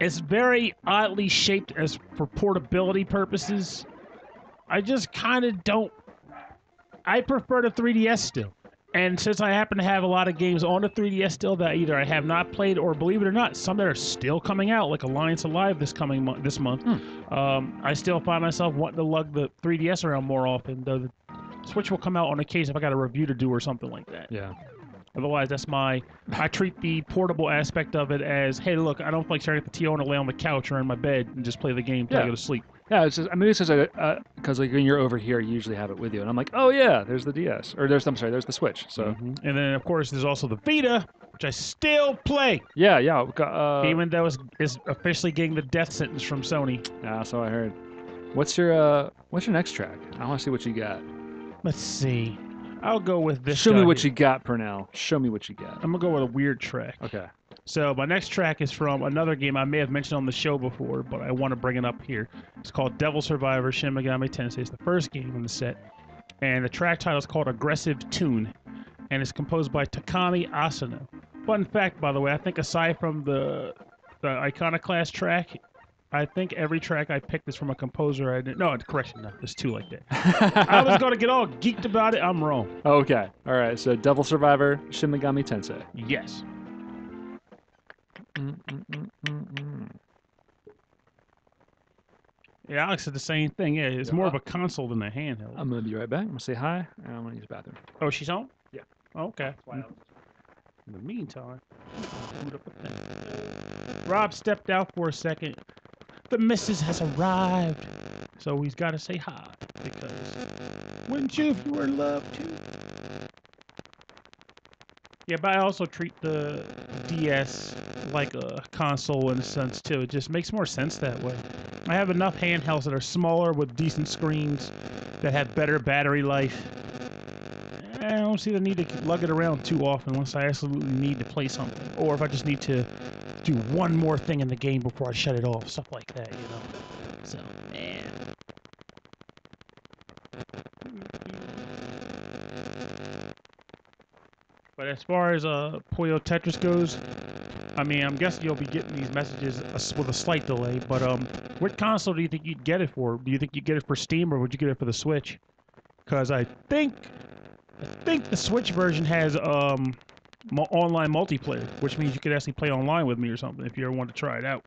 It's very oddly shaped as for portability purposes. I just kind of don't. I prefer the 3DS still. And since I happen to have a lot of games on the 3DS still that either I have not played or, believe it or not, some that are still coming out, like Alliance Alive this month, I still find myself wanting to lug the 3DS around more often, though the Switch will come out on occasion if I got a review to do or something like that. Yeah. Otherwise, I treat the portable aspect of it as, hey, look, I don't like staring at the TV. I want to lay on the couch or in my bed and just play the game until I go to sleep. Yeah, it's just, I mean, it's just because like when you're over here, you usually have it with you, and I'm like, oh yeah, there's the DS, or there's the Switch. So, and then of course there's also the Vita, which I still play. Yeah. Even though it's officially getting the death sentence from Sony. Yeah, so I heard. What's your next track? I want to see what you got. Let's see. I'll go with this. Show me what you got, Pernell. Show me what you got. I'm gonna go with a weird track. Okay. So my next track is from another game I may have mentioned on the show before, but I want to bring it up here. It's called Devil Survivor Shin Megami Tensei. It's the first game in the set, and the track title is called Aggressive Tune, and it's composed by Takami Asano. Fun fact, by the way, I think aside from the the Iconoclast track. I think every track I picked is from a composer I didn't. No, correction, no, there's two like that. I was gonna get all geeked about it. I'm wrong. Okay. All right. So Devil Survivor, Shin Megami Tensei. Yes. Yeah, Alex said the same thing. Yeah, it's more of a console than a handheld. I'm gonna be right back. I'm gonna say hi, and I'm gonna use the bathroom. Oh, she's home? Yeah. Oh, okay. In the meantime, boot up a thing. Rob stepped out for a second. The missus has arrived, so he's got to say hi because wouldn't you if you were in love too? Yeah, but I also treat the DS like a console in a sense too. It just makes more sense that way. I have enough handhelds that are smaller with decent screens that have better battery life. I don't see the need to lug it around too often unless I absolutely need to play something. Or if I just need to do one more thing in the game before I shut it off. Stuff like that, you know. So, man. But as far as Puyo Tetris goes, I mean, I'm guessing you'll be getting these messages with a slight delay, but what console do you think you'd get it for? Do you think you'd get it for Steam or would you get it for the Switch? Because I think the Switch version has online multiplayer, which means you could actually play online with me or something if you ever want to try it out.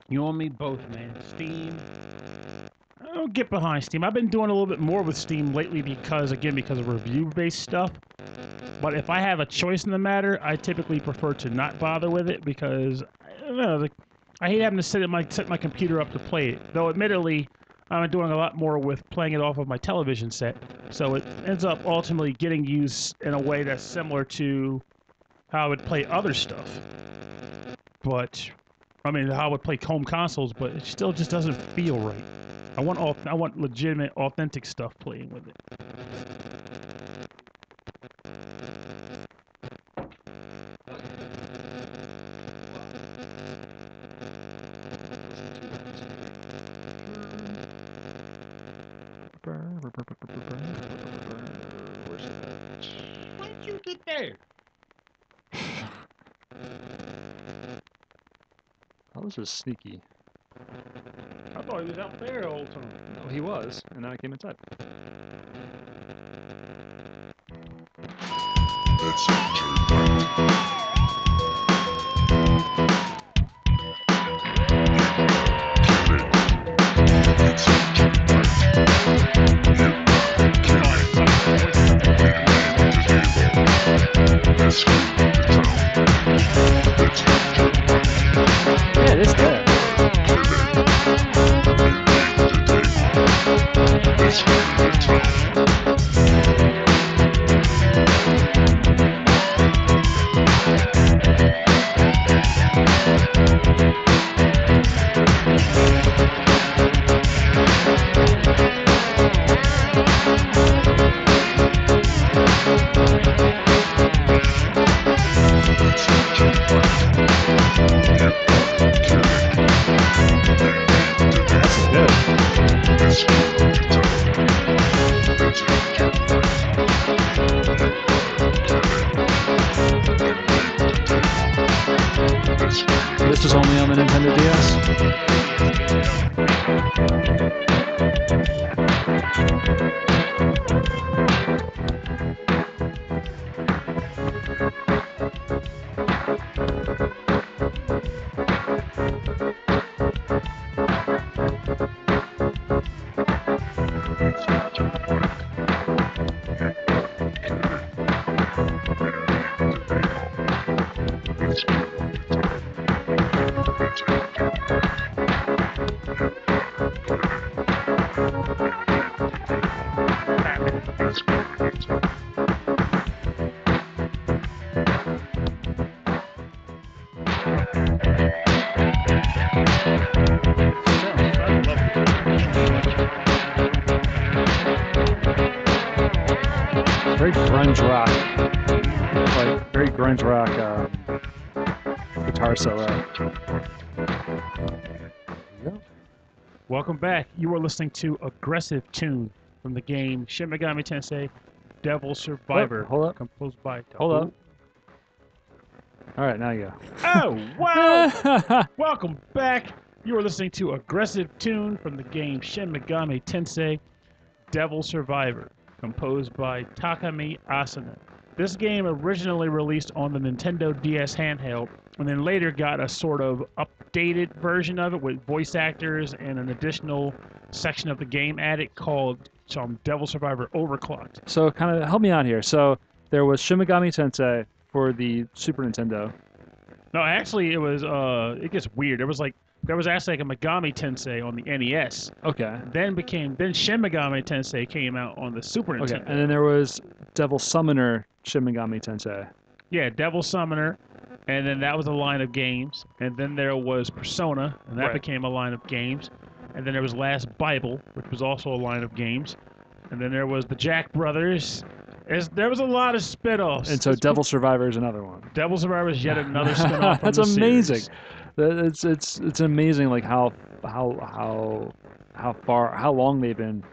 You and me both, man. Steam. I don't get behind Steam. I've been doing a little bit more with Steam lately because of review-based stuff. But if I have a choice in the matter, I typically prefer to not bother with it because I don't know. I hate having to set my computer up to play it. Though, admittedly, I'm doing a lot more with playing it off of my television set, so it ends up ultimately getting used in a way that's similar to how I would play other stuff. But I mean, how I would play home consoles, but it still just doesn't feel right. I want legitimate, authentic stuff playing with it. Where's it at? Why did you get there? Oh, this is sneaky. I thought he was out there the whole time. No, he was, and then I came inside. Let's enter Yeah, it is there. This was only on the Nintendo DS. Very grunge rock, like very grunge rock guitar solo. Yep. Welcome back. You are listening to Aggressive Tune from the game Shin Megami Tensei Devil Survivor. Hold up. Composed by Hold up. All right, now you go. Oh, wow! Welcome back. You are listening to Aggressive Tune from the game Shin Megami Tensei Devil Survivor, composed by Takami Asano. This game originally released on the Nintendo DS handheld, and then later got a sort of updated version of it with voice actors and an additional section of the game added called Devil Survivor Overclocked. So kind of help me out here. So there was Shin Megami Tensei for the Super Nintendo. No, actually, it was it gets weird. There was actually like a Megami Tensei on the NES. Okay. Then Shin Megami Tensei came out on the Super Nintendo. Okay. And then there was Devil Summoner Shin Megami Tensei. Yeah, Devil Summoner, and then that was a line of games. And then there was Persona, and that Right. became a line of games. And then there was Last Bible, which was also a line of games. And then there was the Jack Brothers. There was a lot of spin-offs. And so Devil Survivor is another one. Devil Survivor is yet another spin-off. That's from the amazing. series. It's amazing like how long they've been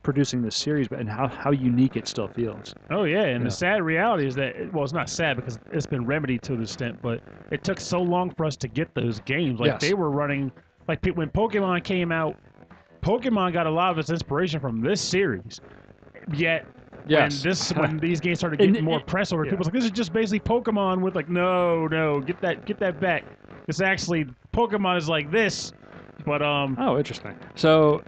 producing this series, and how unique it still feels. Oh yeah, and Yeah. the sad reality is that well, it's not sad because it's been remedied to an extent, but it took so long for us to get those games. Like Yes. they were running like when Pokemon came out, Pokemon got a lot of its inspiration from this series. Yet Yes. when these games started And getting more press over, yeah. people was like, this is just basically Pokemon with like no, get that back. It's actually Pokemon is like this, but Oh, interesting. So,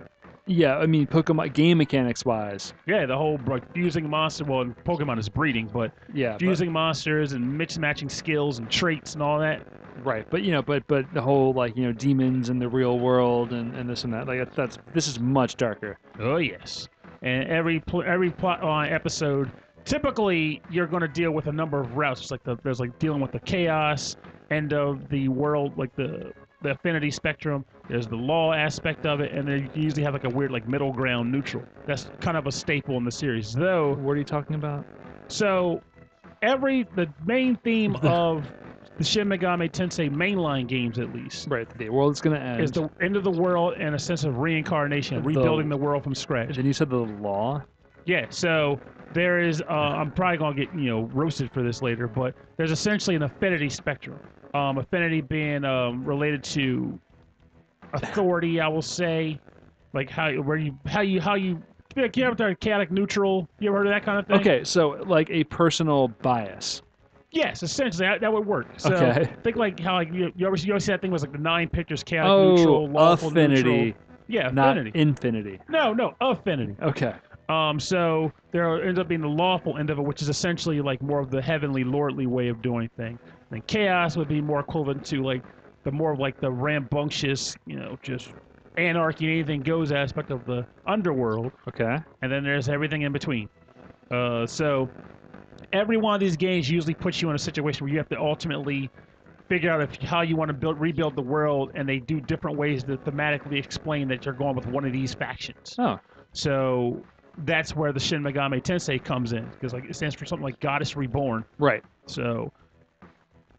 yeah, I mean, Pokemon game mechanics wise, yeah, the whole like fusing monster. Well, Pokemon is breeding, but yeah, fusing monsters and matching skills and traits and all that. right. But but the whole like demons in the real world and this and that, like this is much darker. Oh yes, and every plot line episode, typically you're going to deal with a number of routes. It's like there's like dealing with the chaos end of the world, like the affinity spectrum. There's the law aspect of it, and then you usually have like a weird like middle ground neutral. That's kind of a staple in the series, though. What are you talking about? So the main theme of the Shin Megami Tensei mainline games, at least, Right, the world is gonna end. is the end of the world and a sense of reincarnation, rebuilding the world from scratch. Then you said the law. Yeah, so there is, I'm probably going to get, roasted for this later, but there's essentially an affinity spectrum. Affinity being related to authority, I will say, like like, you ever chaotic neutral? You ever heard of that kind of thing? Okay, so like a personal bias. Yes, essentially that would work. So Okay. think like how like you always see that thing was like the 9 pictures chaotic Oh, neutral, lawful affinity, neutral. Yeah, not affinity. infinity. No, affinity. Okay. So there ends up being the lawful end of it, which is essentially like more of the heavenly, lordly way of doing things. And chaos would be more equivalent to like the more of like the rambunctious, just anarchy, anything goes aspect of the underworld. Okay. And then there's everything in between. So every one of these games usually puts you in a situation where you have to ultimately figure out how you want to rebuild the world, and they do different ways to thematically explain that you're going with one of these factions. Oh. So that's where the Shin Megami Tensei comes in, because like it stands for something like Goddess Reborn. Right. So,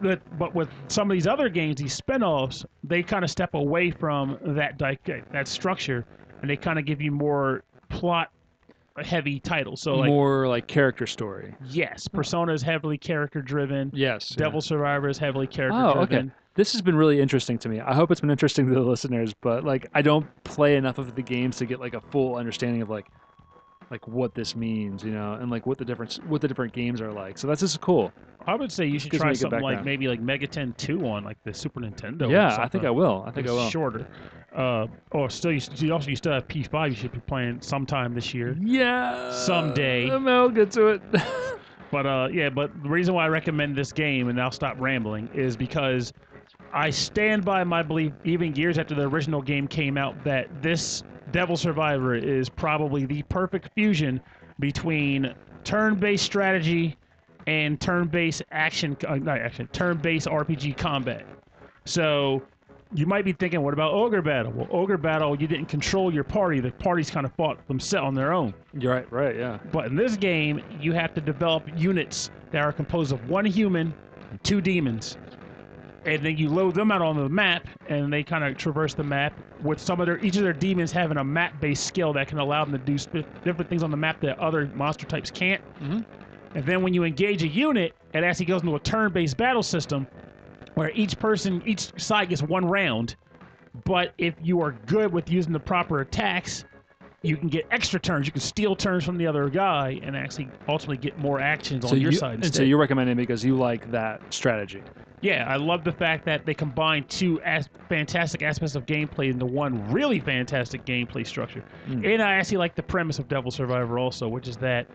but with some of these other games, these spin-offs, they kind of step away from that structure, and they kind of give you more plot-heavy titles. So like More like character story. yes, Persona is heavily character-driven. Yes. Devil Survivor is heavily Oh, character-driven. okay. This has been really interesting to me. I hope it's been interesting to the listeners, but like I don't play enough of the games to get like a full understanding of like what this means, and like what the different games are like. So that's just cool. I would say you should Gives try me a good something like background. maybe like Megaten 2 on like the Super Nintendo. or Yeah, I something. think I will. I think I It's will. shorter. Or still, you still have P5. You should be playing sometime this year. Yeah. Someday. I'll get to it. But the reason why I recommend this game, and I'll stop rambling, is because I stand by my belief, even years after the original game came out, that this Devil Survivor is probably the perfect fusion between turn-based strategy and turn-based action, not action, turn-based RPG combat. So you might be thinking, what about Ogre Battle? Well, Ogre Battle, you didn't control your party. The parties kind of fought themselves on their own. You're right, yeah. But in this game, you have to develop units that are composed of one human and two demons. And then you load them out on the map, and they kind of traverse the map with each of their demons having a map-based skill that can allow them to do different things on the map that other monster types can't. Mm-hmm. And then when you engage a unit, it actually goes into a turn-based battle system where each side gets one round. But if you are good with using the proper attacks, you can get extra turns. You can steal turns from the other guy and actually ultimately get more actions on your side instead. And so you recommend it because you like that strategy. Yeah, I love the fact that they combine two fantastic aspects of gameplay into one really fantastic gameplay structure. And I actually like the premise of Devil Survivor also, which is that,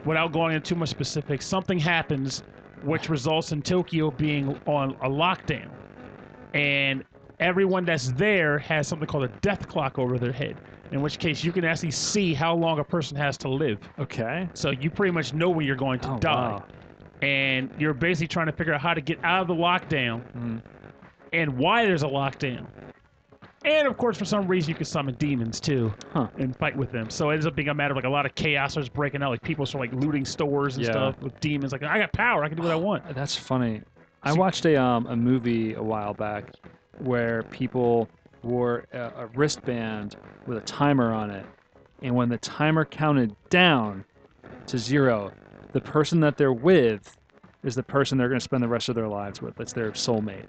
without going into too much specifics, something happens which results in Tokyo being on a lockdown. And everyone that's there has something called a death clock over their head, in which case you can actually see how long a person has to live. Okay. So you pretty much know when you're going to die. Wow. And you're basically trying to figure out how to get out of the lockdown and why there's a lockdown. And of course, for some reason, you can summon demons too and fight with them. So it ends up being a matter of like a lot of chaos starts breaking out. Like people start like looting stores and stuff with demons. Like, I got power, I can do what I want. That's funny. I watched a movie a while back where people wore a wristband with a timer on it, and when the timer counted down to 0, the person that they're with is the person they're going to spend the rest of their lives with. That's their soulmate.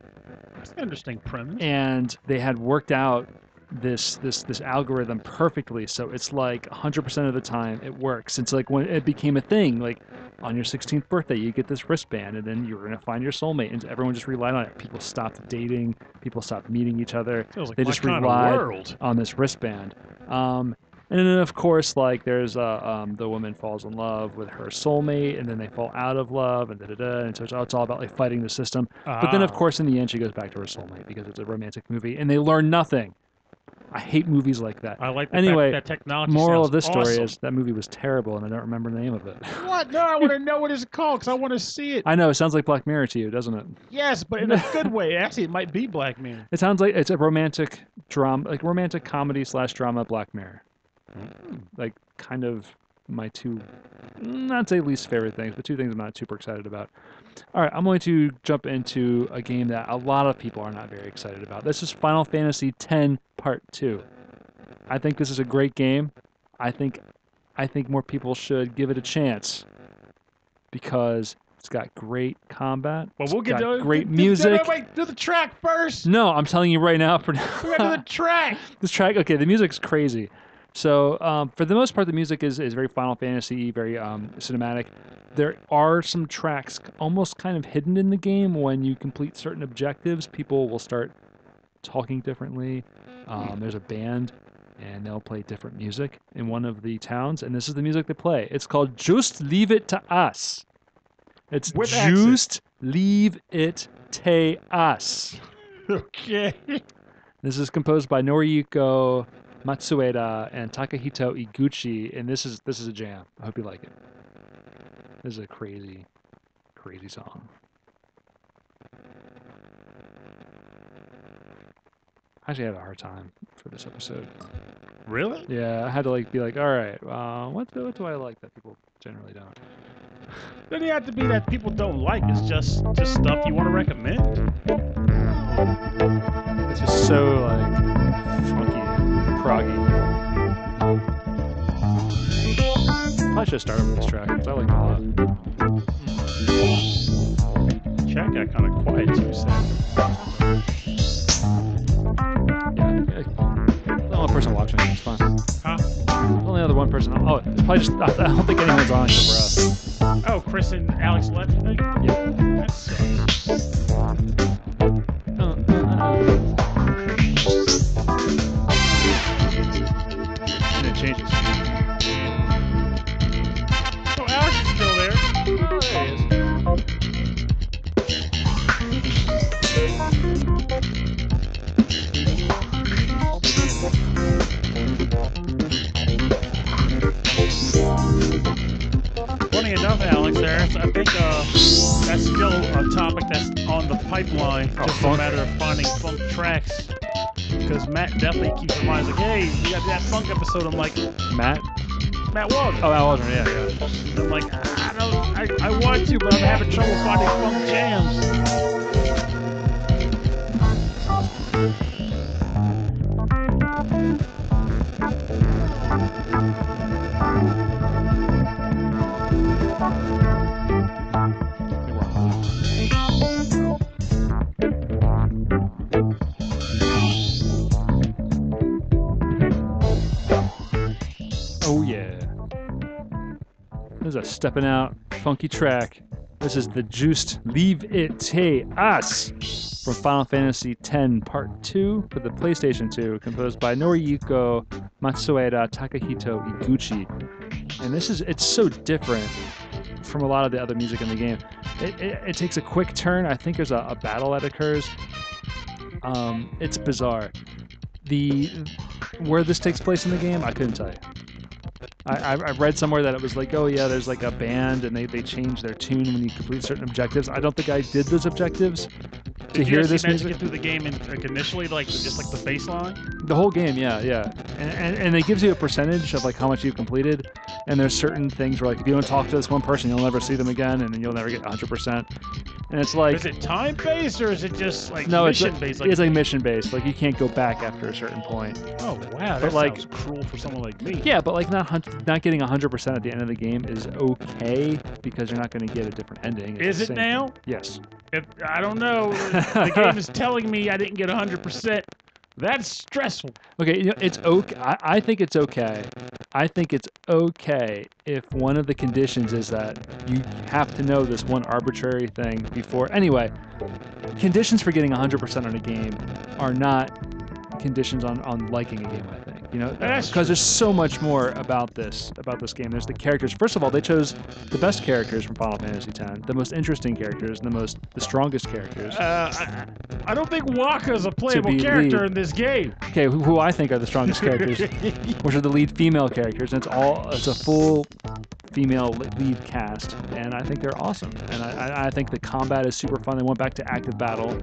That's an interesting premise. And they had worked out this algorithm perfectly, so it's like 100% of the time it works. It's like when it became a thing, like on your 16th birthday you get this wristband, and then you're going to find your soulmate, and everyone just relied on it. People stopped dating, people stopped meeting each other. Feels like they my just kind of relied world. on this wristband. And then, of course, like there's the woman falls in love with her soulmate, and then they fall out of love, and and so it's all about like fighting the system. But then, of course, in the end, she goes back to her soulmate because it's a romantic movie, and they learn nothing. I hate movies like that. I like the Anyway, fact that technology moral sounds of this story awesome. is that movie was terrible, and I don't remember the name of it. What? No, I want to know what it's called because I want to see it. I know, it sounds like Black Mirror to you, doesn't it? Yes, but in a good way. Actually, it might be Black Mirror. It sounds like it's a romantic drama, like romantic comedy / drama Black Mirror. Like kind of my two, not say least favorite things, but two things I'm not super excited about. All right, I'm going to jump into a game that a lot of people are not very excited about. This is Final Fantasy X Part 2. I think this is a great game. I think more people should give it a chance because it's got great combat. Well, we'll get to great music. Wait, do the track first. No, I'm telling you right now. We got to do the track. This track, okay, the music's crazy. So for the most part, the music is very Final Fantasy, very cinematic. There are some tracks almost kind of hidden in the game. When you complete certain objectives, people will start talking differently. There's a band, and they'll play different music in one of the towns, and this is the music they play. It's called Just Leave It to Us. It's With Just Leave It to Us. Okay. This is composed by Noriyuko Matsueda and Takahito Iguchi, and this is a jam. I hope you like it. This is a crazy, crazy song. I actually had a hard time for this episode. Really? Yeah, I had to be like, all right, what do I like that people generally don't? It doesn't have to be that people don't like. It's just stuff you want to recommend. It's just so like funky and proggy. I should have started with this track because I like it a lot. Chat got kind of quiet too, Sam. Yeah, the only person watching it's fine. Huh? Only other one person. Oh, it's probably just. I don't think anyone's on except for us. Oh, Chris and Alex left, you think? Yeah. That sucks. And it changes. Oh, Alex is still there. Oh, there he is. I think that's still a topic that's on the pipeline. Oh, Just a funk? matter of finding funk tracks. Because Matt definitely keeps reminding like, hey, we got that funk episode. I'm like, Matt? Matt Waldron. Oh, Matt Waldron, yeah. I'm like, I want to, but I'm having trouble finding funk jams. Oh, yeah. This is a stepping out funky track. This is the juiced Leave It to Us from Final Fantasy X Part 2 for the PlayStation 2, composed by Noriyuko Matsueda Takahito Iguchi. And it's so different from a lot of the other music in the game. It takes a quick turn. I think there's a battle that occurs. It's bizarre. Where this takes place in the game, I couldn't tell you. I read somewhere that it was like, oh yeah, there's like a band and they change their tune when you complete certain objectives. I don't think I did those objectives to hear this music. Get through the game and like initially, like just like the baseline. The whole game, yeah. And it gives you a percentage of like how much you've completed. And there's certain things where like if you don't talk to this one person, you'll never see them again, and then you'll never get 100%. And it's like, is it time based or is it just like no, mission based? It's like mission based. Like you can't go back after a certain point. Oh wow, that like, sounds cruel for someone like me. Yeah, but like not getting 100% at the end of the game is okay because you're not going to get a different ending. Is it now? Yes. If I don't know, the game is telling me I didn't get 100%. That's stressful. Okay, it's okay. I think it's okay. I think it's okay if one of the conditions is that you have to know this one arbitrary thing before. Anyway, conditions for getting 100% on a game are not conditions on liking a game, I think. Because there's so much more about this game. There's the characters. First of all, they chose the best characters from Final Fantasy X, the most interesting characters, the strongest characters. I don't think Wakka's a playable character in this game. Okay, who I think are the strongest characters, which are the lead female characters, and it's a full female lead cast, and I think they're awesome. And I think the combat is super fun. They went back to active battle,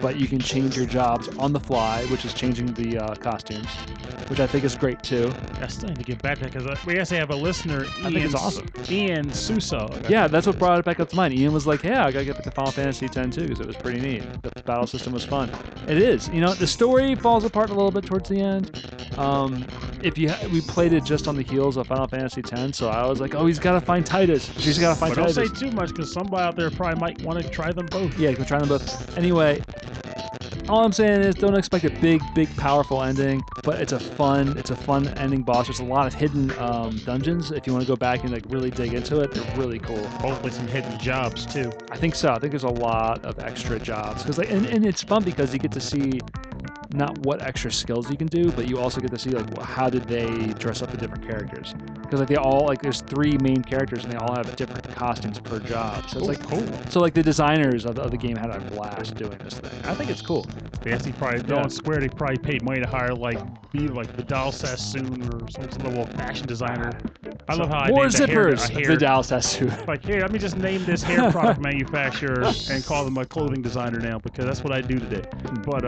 but you can change your jobs on the fly, which is changing the costumes, which I think is great too. I still need to get back there because we actually have a listener. I think it's awesome. Ian Sousa. Yeah, that's what brought it back up to mind. Ian was like, "Yeah, I gotta get back to Final Fantasy X too because it was pretty neat. The battle system was fun. It is. The story falls apart a little bit towards the end. We played it just on the heels of Final Fantasy X, so I was like, oh, he's gotta find Titus. She's gotta find Titus. Don't say too much because somebody out there probably might want to try them both. Yeah, you can try them both. Anyway, all I'm saying is don't expect a big, powerful ending, but it's a fun ending boss. There's a lot of hidden dungeons. If you want to go back and like really dig into it, they're really cool. Hopefully some hidden jobs too. I think so. I think there's a lot of extra jobs because and it's fun because you get to see not what extra skills you can do, but you also get to see like how did they dress up the different characters, because like they all like there's 3 main characters and they all have different costumes per job. So it's like cool. So like the designers of the game had a blast doing this thing. I think it's cool. Yes, he probably going Square. They probably paid money to hire like Vidal Sassoon or some level of fashion designer. I love how more I named zippers. hair. Vidal Sassoon. Like, here, let me just name this hair product manufacturer and call them a clothing designer now because that's what I do today. But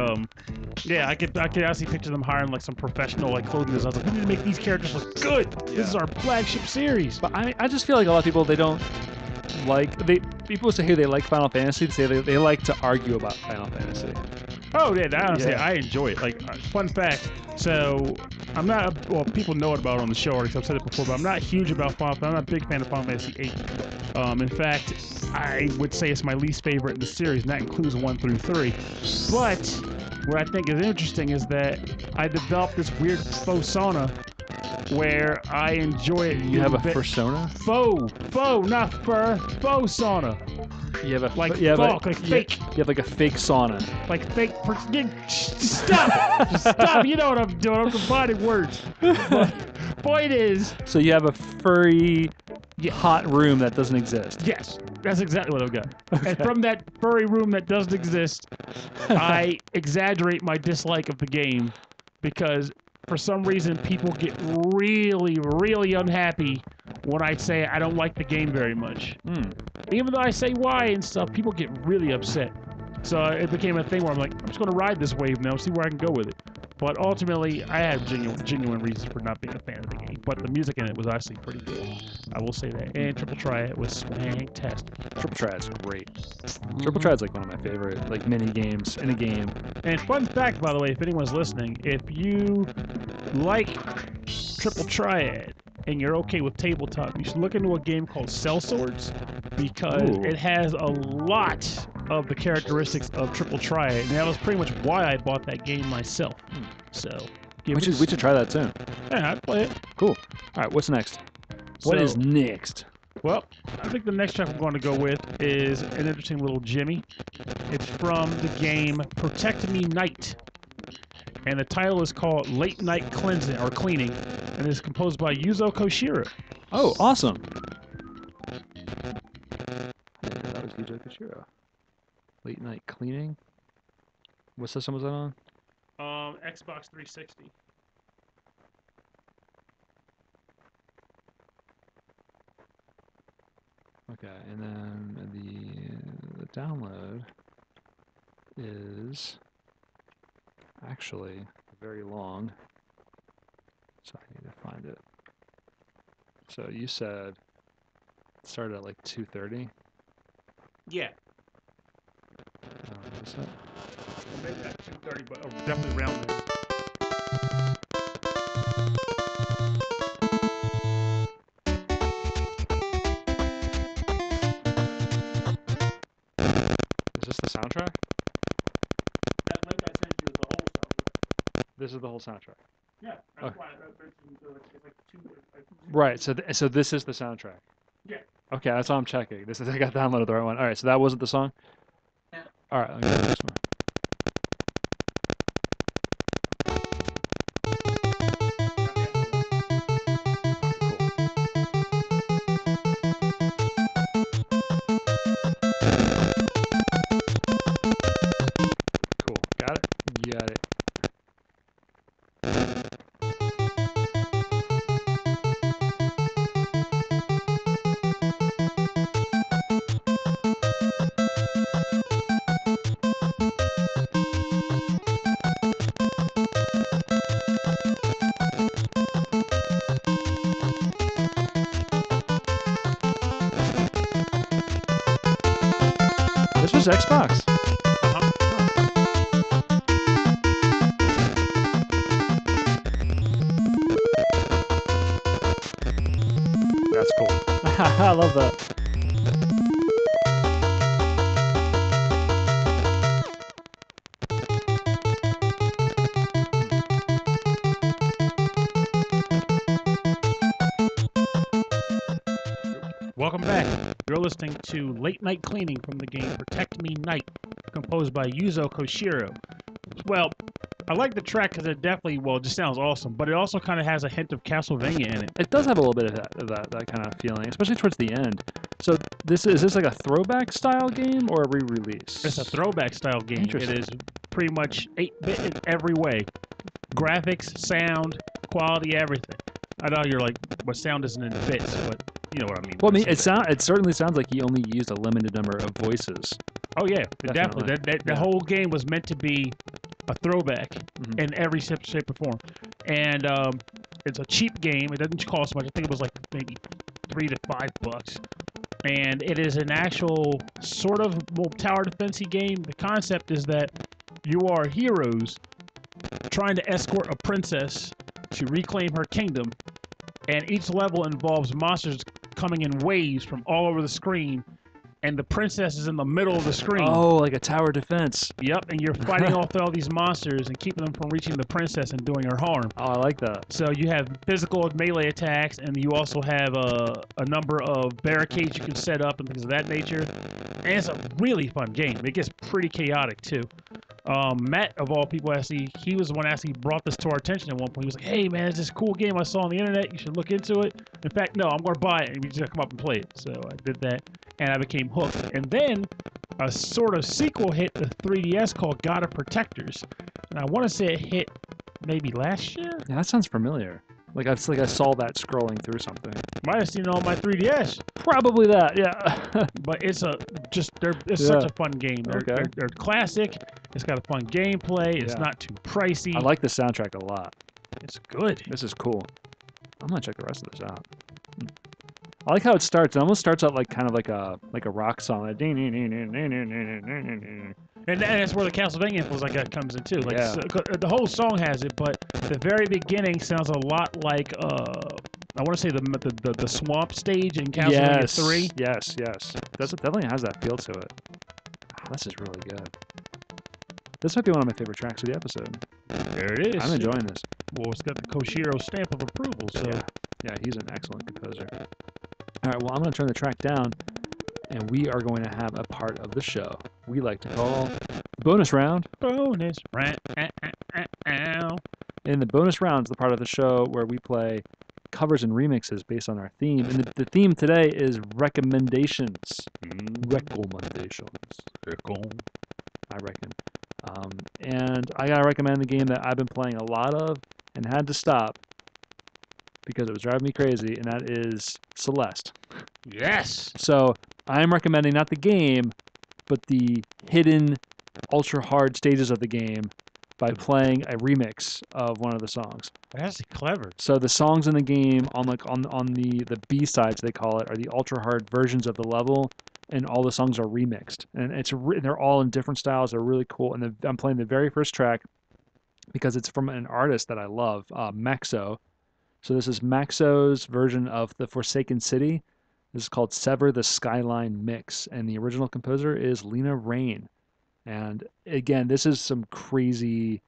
yeah, I could actually picture them hiring like some professional like clothing designers. Like, we need to make these characters look good. Yeah. This is our flagship series. But I just feel like a lot of people people say they like Final Fantasy. They say they like to argue about Final Fantasy. Oh yeah, honestly, I enjoy it. Like, fun fact. So I'm not. Well, people know about it on the show already. So I've said it before, but I'm not huge about Final. I'm not a big fan of Final Fantasy VIII. In fact, I would say it's my least favorite in the series, and that includes 1 through 3. But what I think is interesting is that I developed this weird persona where I enjoy it. You have a persona? Faux, not fur. Faux sauna. You have a like fake. You have like a fake sauna. Like fake. Stop! Just stop! You know what I'm doing. I'm combining words. But point is. So you have a furry, hot room that doesn't exist. Yes, that's exactly what I've got. Okay. And from that furry room that doesn't exist, I exaggerate my dislike of the game because for some reason people get really, really unhappy when I say I don't like the game very much. Even though I say why and stuff, people get really upset. So it became a thing where I'm like, I'm just going to ride this wave now, see where I can go with it. But ultimately, I have genuine reasons for not being a fan of the game. But the music in it was actually pretty good. I will say that. And Triple Triad was fantastic. Triple Triad's great. Triple Triad's like one of my favorite like mini games in a game. And fun fact, by the way, if anyone's listening, if you like Triple Triad and you're okay with tabletop, you should look into a game called Cell Swords because Ooh. it has a lot of the characteristics of Triple Triad, and that was pretty much why I bought that game myself. So We should try that soon. Yeah, I'd play it. Cool. All right, what's next? What is next? Well, I think the next track I'm going to go with is an interesting little Jimmy. It's from the game Protect Me Night. And the title is called Late Night Cleansing or Cleaning, and it's composed by Yuzo Koshiro. Oh, awesome. That was Yuzo Koshiro. Late Night Cleaning. What system was that on? Xbox 360. Okay, and then the download is actually very long, so I need to find it. So you said it started at like 2:30. Yeah. Is that? Maybe not 2:30, but definitely around there. Is this the soundtrack? That link I sent you is the whole soundtrack. This is the whole soundtrack. Yeah, that's Okay. why I mentioned it's like two. Right. So this is the soundtrack. Yeah. Okay, that's all I'm checking. This is I got downloaded the right one. All right, so that wasn't the song. Yeah. All right, let me go to this one. Cool. Got it? Got it. This was Xbox. That's cool. I love that. Welcome back. You're listening to Late Night Cleaning from the game Protect Me Night, composed by Yuzo Koshiro. Well, I like the track because it definitely, it just sounds awesome, but it also kind of has a hint of Castlevania in it. It does have a little bit of that kind of feeling, especially towards the end. So is this like a throwback style game or a re-release? It's a throwback style game. It is pretty much 8-bit in every way. Graphics, sound, quality, everything. I know you're like, what sound isn't in bits, but you know what I mean. Well, I mean, it certainly sounds like he only used a limited number of voices. Oh yeah, Definitely. definitely. The Yeah. whole game was meant to be a throwback in every shape or form, and it's a cheap game. It doesn't cost much. I think it was like maybe $3 to $5, and it is an actual sort of tower defensey game. The concept is that you are heroes trying to escort a princess to reclaim her kingdom, and each level involves monsters coming in waves from all over the screen, and the princess is in the middle of the screen. Oh, like a tower defense. Yep, and you're fighting off all these monsters and keeping them from reaching the princess and doing her harm. Oh, I like that. So you have physical melee attacks, and you also have a number of barricades you can set up and things of that nature. And it's a really fun game. It gets pretty chaotic too. Matt, of all people, he was the one actually brought this to our attention at one point. He was like, "Hey man, it's this cool game I saw on the internet. You should look into it." In fact, no, I'm going to buy it, and we just come up and play it. So I did that, and I became hooked. And then a sort of sequel hit the 3DS called God of Protectors, and I want to say it hit maybe last year. Yeah, that sounds familiar. Like I saw that scrolling through something. Might have seen it on my 3DS. Probably that, yeah. But it's it's Yeah. such a fun game. Okay. They're classic. It's got a fun gameplay. It's Yeah. not too pricey. I like the soundtrack a lot. It's good. This is cool. I'm gonna check the rest of this out. I like how it starts. It almost starts out like kind of like a rock song. Like And that's where the Castlevania influence like that comes in too. Like Yeah. the whole song has it, but the very beginning sounds a lot like I want to say the swamp stage in Castlevania 3. Yes. It definitely has that feel to it. Oh, this is really good. This might be one of my favorite tracks of the episode. There it is. I'm enjoying this. Well, it's got the Koshiro stamp of approval. So Yeah, he's an excellent composer. All right, well, I'm going to turn the track down, and we are going to have a part of the show we like to call the bonus round. bonus round. In the bonus round is the part of the show where we play covers and remixes based on our theme. And the theme today is recommendations. Recommendations. I reckon. And I gotta recommend the game that I've been playing a lot of and had to stop because it was driving me crazy, and that is Celeste. Yes. So I'm recommending not the game, but the hidden, ultra hard stages of the game by playing a remix of one of the songs. That's clever. So the songs in the game on the B sides they call it are the ultra hard versions of the level, and all the songs are remixed, and they're all in different styles. They're really cool, and I'm playing the very first track because it's from an artist that I love, Maxo. So this is Maxo's version of the Forsaken City. This is called Sever the Skyline Mix, and the original composer is Lena Raine. And again, this is some crazy,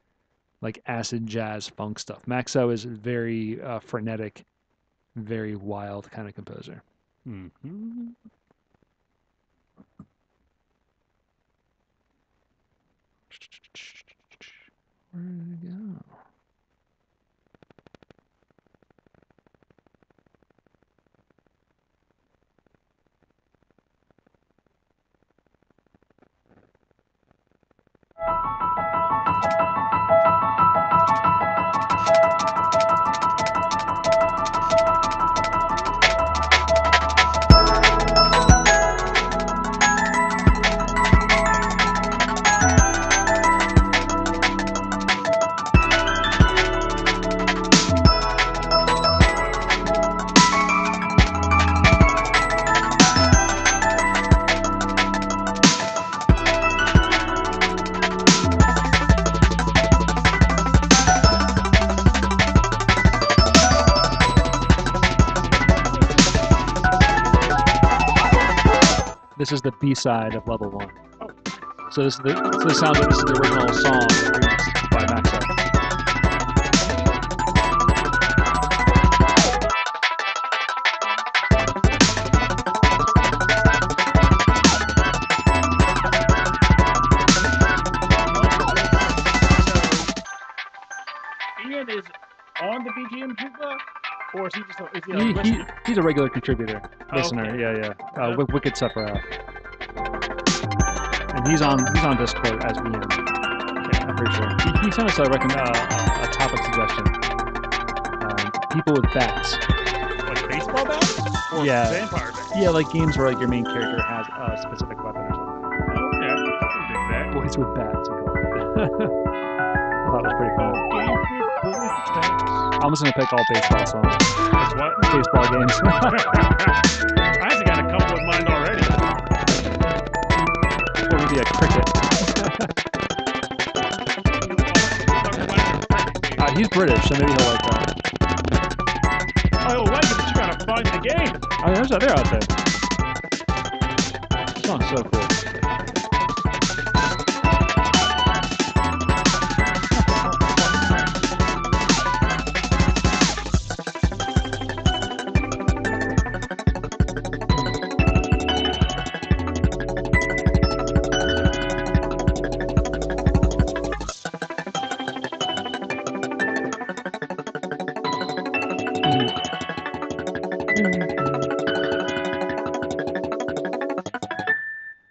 like acid jazz funk stuff. Maxo is very frenetic, very wild kind of composer. Mm-hmm. Where did it go? This is the B side of level 1. Oh. So this sounds like this is the original song remixed by Maxo. Ian is on the BGM jukebox, or is he just is he a He's a regular contributor, Oh, listener. okay. Yeah. Yeah. Wicked Sephiroth. And he's on Discord as Ian. Yeah, I'm pretty sure. He sent us a topic suggestion. People with bats. like baseball bats or Yeah. vampire bats? Yeah, like games where like your main character has a specific weapon or something. Okay, I can dig that. Boys with bats. We call it. I thought it was pretty fun. Game with boys with bats. I'm just gonna pick all baseball songs, That's what? baseball games. I actually got a couple in mind already. Or maybe a cricket. He's British, so maybe he'll like that. I don't like it, but you gotta find the game. Oh, they're out there. This song's so cool.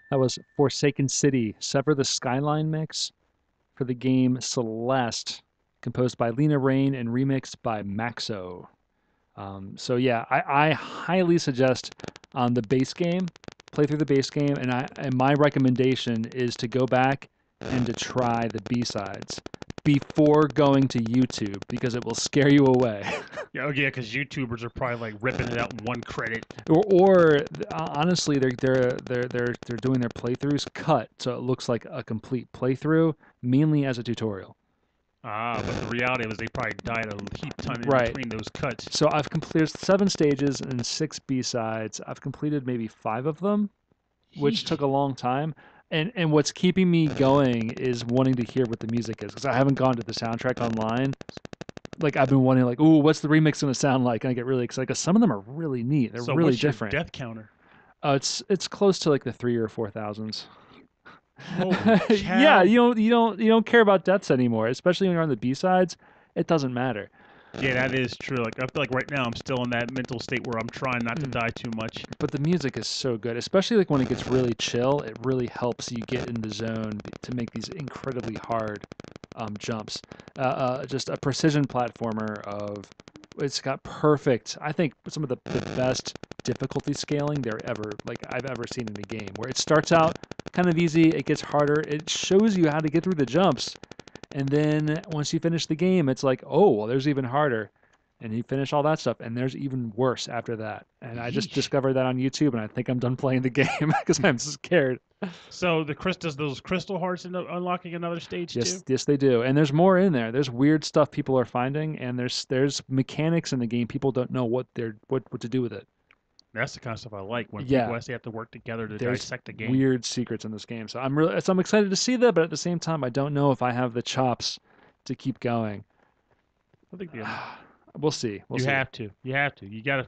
That was Forsaken City, Sever the Skyline mix for the game Celeste composed by Lena Rain and remixed by Maxo. So yeah, I highly suggest on the base game, play through the base game, and my recommendation is to go back and to try the B-sides before going to YouTube because it will scare you away. Yeah, oh yeah, because YouTubers are probably like ripping it out in one credit. Or honestly, they're doing their playthroughs cut so it looks like a complete playthrough, mainly as a tutorial. Ah, but the reality was they probably died a heap ton in Right. between those cuts. So I've completed 7 stages and 6 B-sides. I've completed maybe 5 of them, which took a long time. And what's keeping me going is wanting to hear what the music is because I haven't gone to the soundtrack online. Like I've been wanting, like, ooh, what's the remix gonna sound like? And I get really excited because some of them are really neat. They're So really what's your different. death counter? It's close to like the 3 or 4,000s. Holy Yeah, cow. you don't care about deaths anymore, especially when you're on the B-sides. It doesn't matter. Yeah, that is true. Like I feel like right now I'm still in that mental state where I'm trying not to die too much. But the music is so good, especially like when it gets really chill. It really helps you get in the zone to make these incredibly hard jumps. Just a precision platformer of it's got perfect. I think some of the best difficulty scaling I've ever seen in a game. Where it starts out kind of easy, it gets harder. It shows you how to get through the jumps, and then once you finish the game, it's like, oh, well, there's even harder. And you finish all that stuff, and there's even worse after that. And I just Yeesh. discovered that on YouTube, and I think I'm done playing the game because I'm scared. So does those crystal hearts end up unlocking another stage Yes, too? yes, they do. And there's more in there. There's weird stuff people are finding, and there's mechanics in the game people don't know what to do with it. That's the kind of stuff I like when people Yeah, actually have to work together to there's dissect the game. weird secrets in this game. So I'm excited to see that, but at the same time, I don't know if I have the chops to keep going. I think We'll see. We'll you see. have to. You have to. You have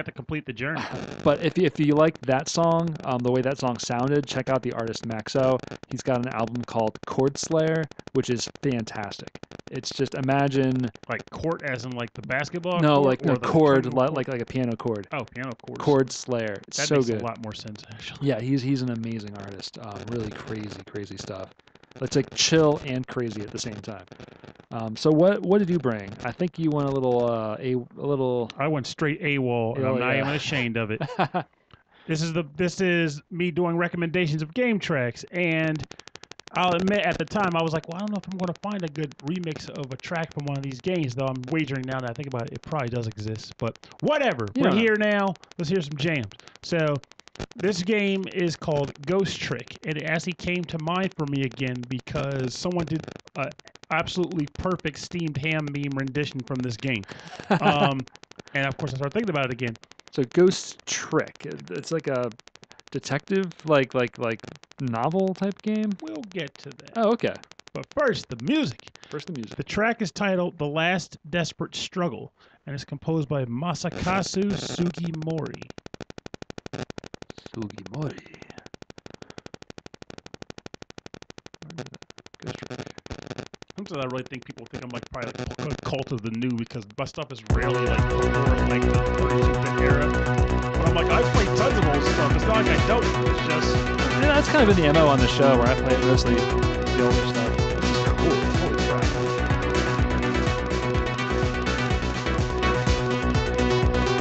to complete the journey. But if you like that song, the way that song sounded, check out the artist Maxo. He's got an album called Chord Slayer, which is fantastic. It's just imagine Like court, as in like the basketball. no court, like no or the chord chord? like a piano chord. Oh, piano chords. Chord Slayer. It's That so makes good. a lot more sense actually. Yeah, he's an amazing artist. Really crazy stuff. It's like chill and crazy at the same time. So what did you bring? I think you went a little. I went straight AWOL, and I'm not yeah. even ashamed of it. This is me doing recommendations of game tracks, and I'll admit at the time I was like, well, I don't know if I'm going to find a good remix of a track from one of these games. Though I'm wagering now that I think about it, it probably does exist. But whatever, You we're don't know. here now. Let's hear some jams. So this game is called Ghost Trick, and it actually came to mind for me again because someone did an absolutely perfect steamed ham meme rendition from this game. And of course, I started thinking about it again. So Ghost Trick. It's like a detective like novel type game. We'll get to that. Oh, okay. But first, the music. First the music. The track is titled The Last Desperate Struggle, and is composed by Masakazu Sugimori. Sugimori. Ghost Trick. Sometimes I really think people think I'm like probably like a cult of the new because my stuff is rarely like before like the 32-bit era. But I'm like, I've played tons of old stuff. It's not like I don't. It's just Yeah, that's kind of been the MO on the show where I play mostly the older stuff. This is cool. Holy crap.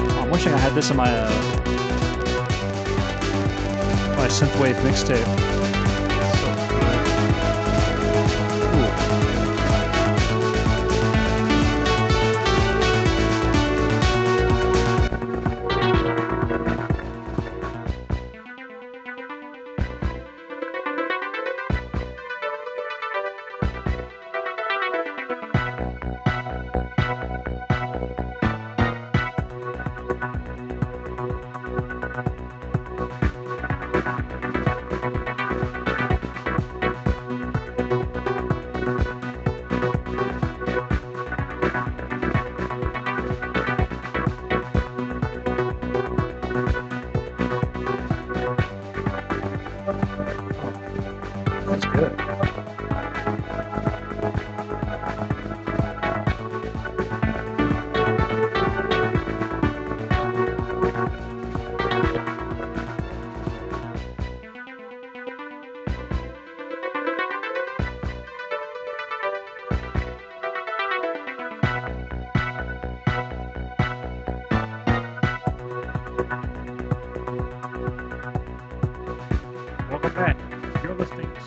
Oh, I'm wishing I had this in my my synthwave mixtape. so Cool.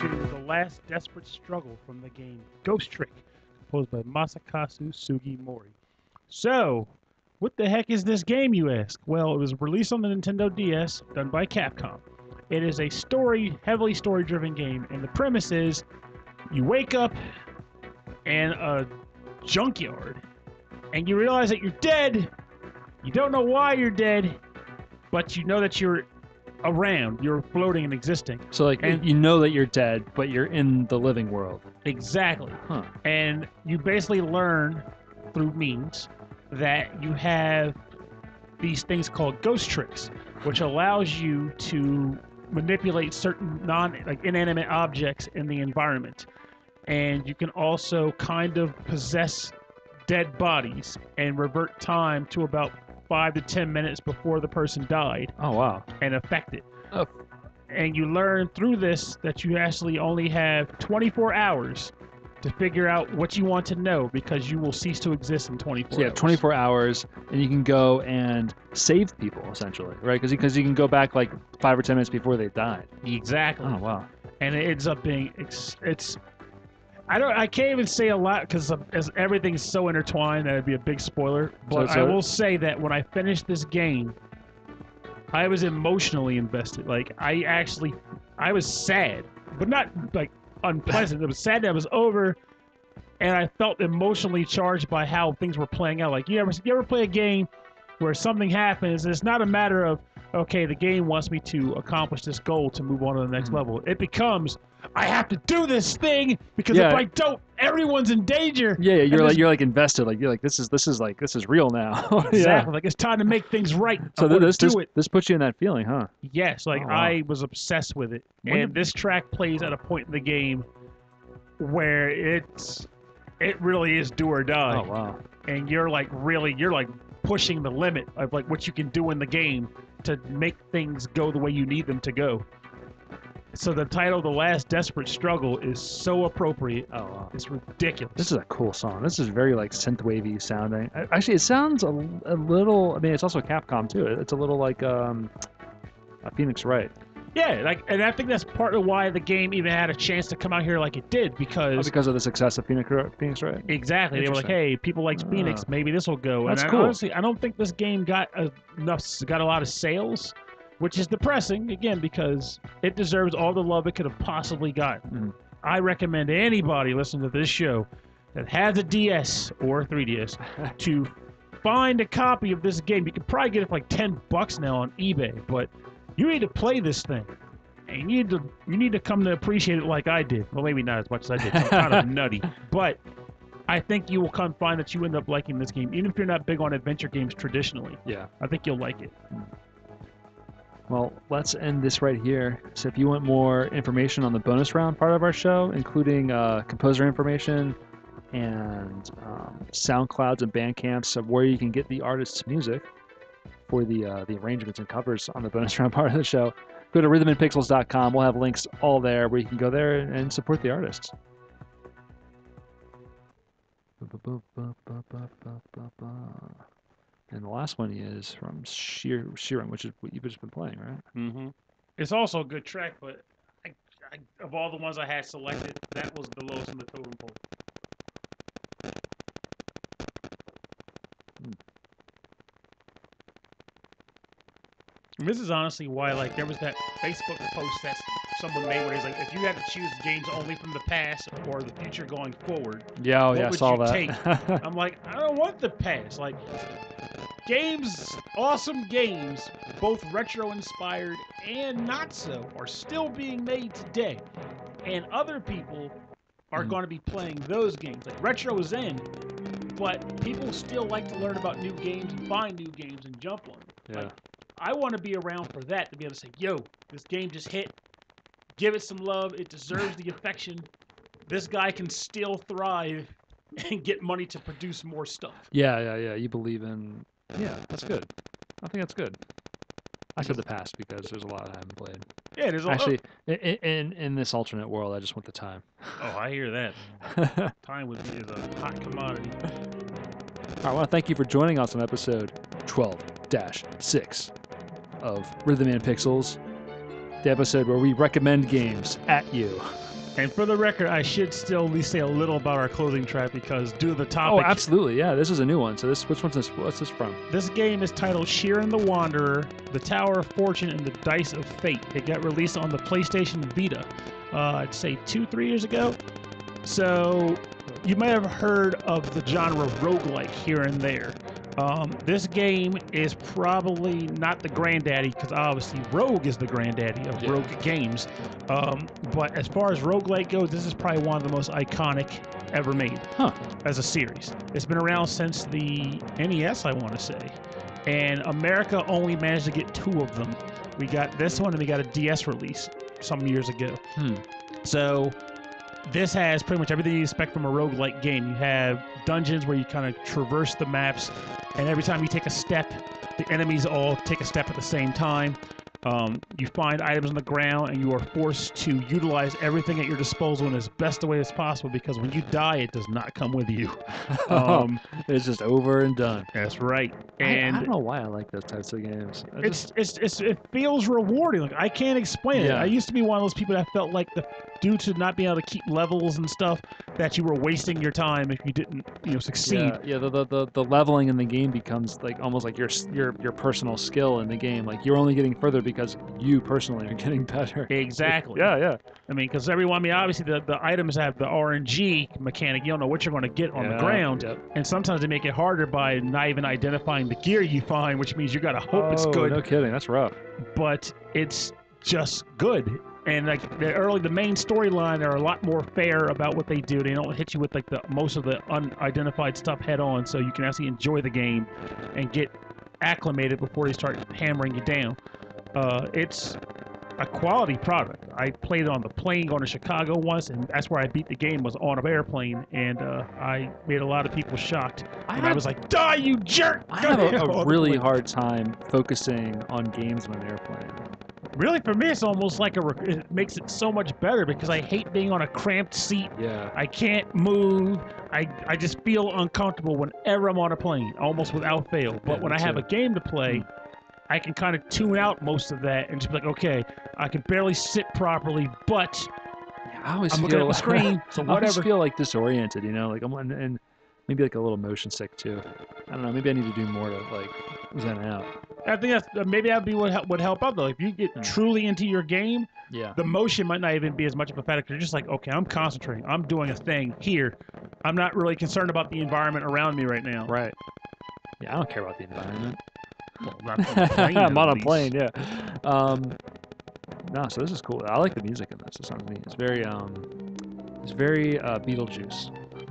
to The Last Desperate Struggle from the game Ghost Trick, composed by Masakazu Sugimori. So, what the heck is this game, you ask? Well, it was released on the Nintendo DS, done by Capcom. It is a heavily story-driven game, and the premise is you wake up in a junkyard, and you realize that you're dead. You don't know why you're dead, but you know that you're around, you're floating and existing. So like, And- you know that you're dead, but you're in the living world. Exactly. Huh. And you basically learn through means that you have these things called ghost tricks, which allows you to manipulate certain inanimate objects in the environment. And you can also kind of possess dead bodies and revert time to about 5 to 10 minutes before the person died Oh wow. and affect it. Oh. And you learn through this that you actually only have 24 hours to figure out what you want to know, because you will cease to exist in 24 So you hours. have 24 hours, and you can go and save people essentially, right? Because you can go back like 5 or 10 minutes before they died. Exactly. Oh wow. And it ends up being it's I can't even say a lot because as everything's so intertwined that it'd be a big spoiler. But I will say that when I finished this game, I was emotionally invested. Like I was sad, but not like unpleasant. It was sad that it was over, and I felt emotionally charged by how things were playing out. Like you ever play a game where something happens, and it's not a matter of, okay, the game wants me to accomplish this goal to move on to the next level. It becomes, I have to do this thing because if I don't, everyone's in danger. Yeah, And you're like invested. Like you're like this is real now. exactly. Yeah. Like it's time to make things right. So I wanna this do it. this puts you in that feeling, huh? Yes, like Oh, wow. I was obsessed with it, When and this track plays at a point in the game where it really is do or die, Oh wow. and you're like pushing the limit of like what you can do in the game to make things go the way you need them to go. So the title, "The Last Desperate Struggle," is so appropriate. Oh wow. It's ridiculous. This is a cool song. This is very like synthwavy sounding. Actually, it sounds a little. I mean, it's also Capcom too. It's a little like a Phoenix Wright. Yeah, like, and I think that's part of why the game even had a chance to come out here like it did, because Because of the success of Phoenix Wright. exactly, they were like, Interesting. "Hey, people like Phoenix, maybe this will go." That's and cool. honestly, I don't think this game got a lot of sales, which is depressing again because it deserves all the love it could have possibly gotten. Mhm. I recommend anybody listening to this show that has a DS or a 3DS to find a copy of this game. You can probably get it for like $10 now on eBay, but you need to play this thing, and you need to come to appreciate it like I did. Well, maybe not as much as I did. I'm kind of nutty, but I think you will come find that you end up liking this game, even if you're not big on adventure games traditionally. Yeah. I think you'll like it. Well, let's end this right here. So if you want more information on the bonus round part of our show, including composer information and SoundClouds and Bandcamps of where you can get the artist's music for the arrangements and covers on the bonus round part of the show, go to rhythmandpixels.com. We'll have links all there where you can go there and support the artists. And the last one is from Sheeran, which is what you've just been playing, right? Mm-hmm. It's also a good track, but of all the ones I had selected, that was the lowest in the totem pole. And this is honestly why, like, there was that Facebook post that someone made where he's like, if you had to choose games only from the past or the future going forward, Yeah, what yeah, I would saw you that. I'm like, I don't want the past. Like, games, awesome games, both retro-inspired and not so, are still being made today. And other people are going to be playing those games. Like, retro is in, but people still like to learn about new games and find new games and jump on them. Yeah. Like, I want to be around for that, to be able to say, yo, this game just hit. Give it some love. It deserves the affection. This guy can still thrive and get money to produce more stuff. Yeah. You believe in... Yeah, that's good. I think that's good. I said the past because there's a lot I haven't played. Yeah, there's Actually, in this alternate world, I just want the time. Oh, I hear that. Time is a hot commodity. I want to thank you for joining us on episode 12-6 of Rhythm and Pixels, the episode where we recommend games at you. And for the record, I should still at least say a little about our closing track because due to the Oh, topic, absolutely. Yeah, this is a new one. So which one's this? What's this from? this game is titled Sheeran the Wanderer, The Tower of Fortune, and the Dice of Fate. It got released on the PlayStation Vita, I'd say 2-3 years ago. So you might have heard of the genre roguelike here and there. This game is probably not the granddaddy because obviously Rogue is the granddaddy of Yeah. rogue games. But as far as roguelike goes, this is probably one of the most iconic ever made Huh. as a series. It's been around since the NES, I want to say. And America only managed to get 2 of them. We got this one and we got a DS release some years ago. So this has pretty much everything you expect from a roguelike game. You have dungeons where you kind of traverse the maps, and every time you take a step, the enemies all take a step at the same time. You find items on the ground, and you are forced to utilize everything at your disposal in as best a way as possible because when you die, it does not come with you. It's just over and done. That's right. I And don't know why I like those types of games. it feels rewarding. Like I can't explain it. Yeah. I used to be one of those people that felt like due to not being able to keep levels and stuff, that you were wasting your time if you didn't, succeed. Yeah, the leveling in the game becomes like almost like your personal skill in the game. Like you're only getting further because you personally are getting better. Exactly. Yeah. I mean, because obviously the items have the RNG mechanic. You don't know what you're going to get on the Yeah, ground, yep. and sometimes they make it harder by not even identifying the gear you find, which means you got to hope it's Oh, good. no kidding. That's rough. But it's just good. And like the main storyline are a lot more fair about what they do. They don't hit you with like the most of the unidentified stuff head on, so you can actually enjoy the game and get acclimated before they start hammering you down. It's a quality product. I played it on the plane going to Chicago once, and that's where I beat the game, was on an airplane, and I made a lot of people shocked. I was like, "Die, you jerk!" I have a On the really plane. hard time focusing on games on an airplane. Really, for me, it's almost like it makes it so much better because I hate being on a cramped seat. Yeah. I can't move. I just feel uncomfortable whenever I'm on a plane, almost without fail. But Yeah, when me I have too. a game to play, I can kind of tune out most of that and just be like, okay, I can barely sit properly, but I always I'm feel looking at the screen, so I always whatever. feel like disoriented, like and maybe like a little motion sick too. I don't know. Maybe I need to do more to like zen out. I think maybe that'd be what would help out though. If you get truly into your game, Yeah. the motion might not even be as much of a factor. You're just like, okay, I'm concentrating. I'm doing a thing here. I'm not really concerned about the environment around me right now. Right. Yeah, I don't care about the environment. Well, not on a plane. I'm on at a least. plane, yeah. No, so this is cool. I like the music in this. It sounds neat. It's very Beetlejuice.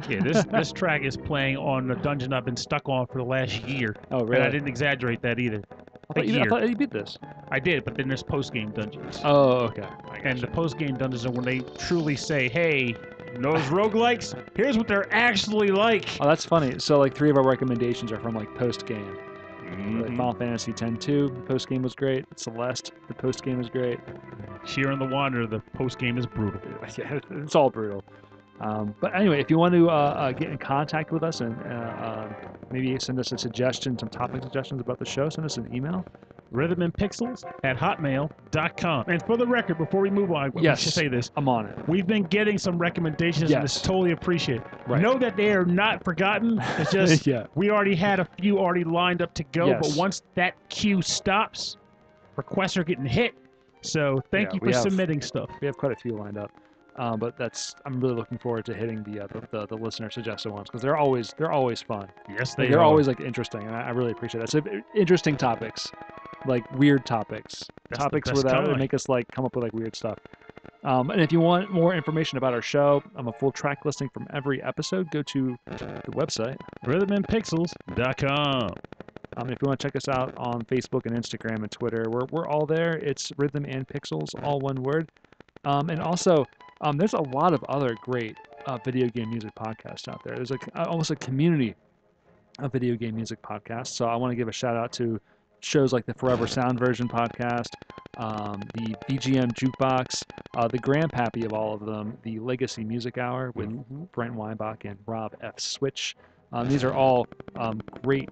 Yeah, this track is playing on the dungeon I've been stuck on for the last year. Oh, And really? I didn't exaggerate that either. I thought you beat this. I did, but then there's post-game dungeons. Oh, okay. And the post-game dungeons are when they truly say, hey, those roguelikes, here's what they're actually like. Oh, that's funny. So like 3 of our recommendations are from like post game. Mm-hmm. Like Final Fantasy X-2, the post game was great. Celeste, the post game was great. Sheeran the Wanderer, the post-game is brutal. Yeah, it's all brutal. But anyway, if you want to get in contact with us and maybe send us a suggestion, some topic suggestions about the show, send us an email. rhythmandpixels@hotmail.com. And for the record, before we move on, Yes, we should say this. I'm on it. We've been getting some recommendations, and it's Yes. totally appreciated. Right. Know that they are not forgotten. It's just Yeah. we already had a few already lined up to go, Yes. but once that queue stops, requests are getting hit. So thank Yeah, you we for have- submitting stuff. We have quite a few lined up. But I'm really looking forward to hitting the listener suggested ones because they're always fun. Yes, Like, they're always like interesting, and I really appreciate that. So interesting topics, like weird topics, That's the topics best that kind. make us like come up with like weird stuff. And if you want more information about our show, a full track listing from every episode, go to the website. rhythmandpixels.com. If you want to check us out on Facebook and Instagram and Twitter, we're all there. It's Rhythm and Pixels, all one word. And also, there's a lot of other great video game music podcasts out there. There's almost a community of video game music podcasts. So I want to give a shout out to shows like the Forever Sound Version podcast, the VGM Jukebox, the grandpappy of all of them, the Legacy Music Hour with Brent Weinbach and Rob F. Switch. These are all great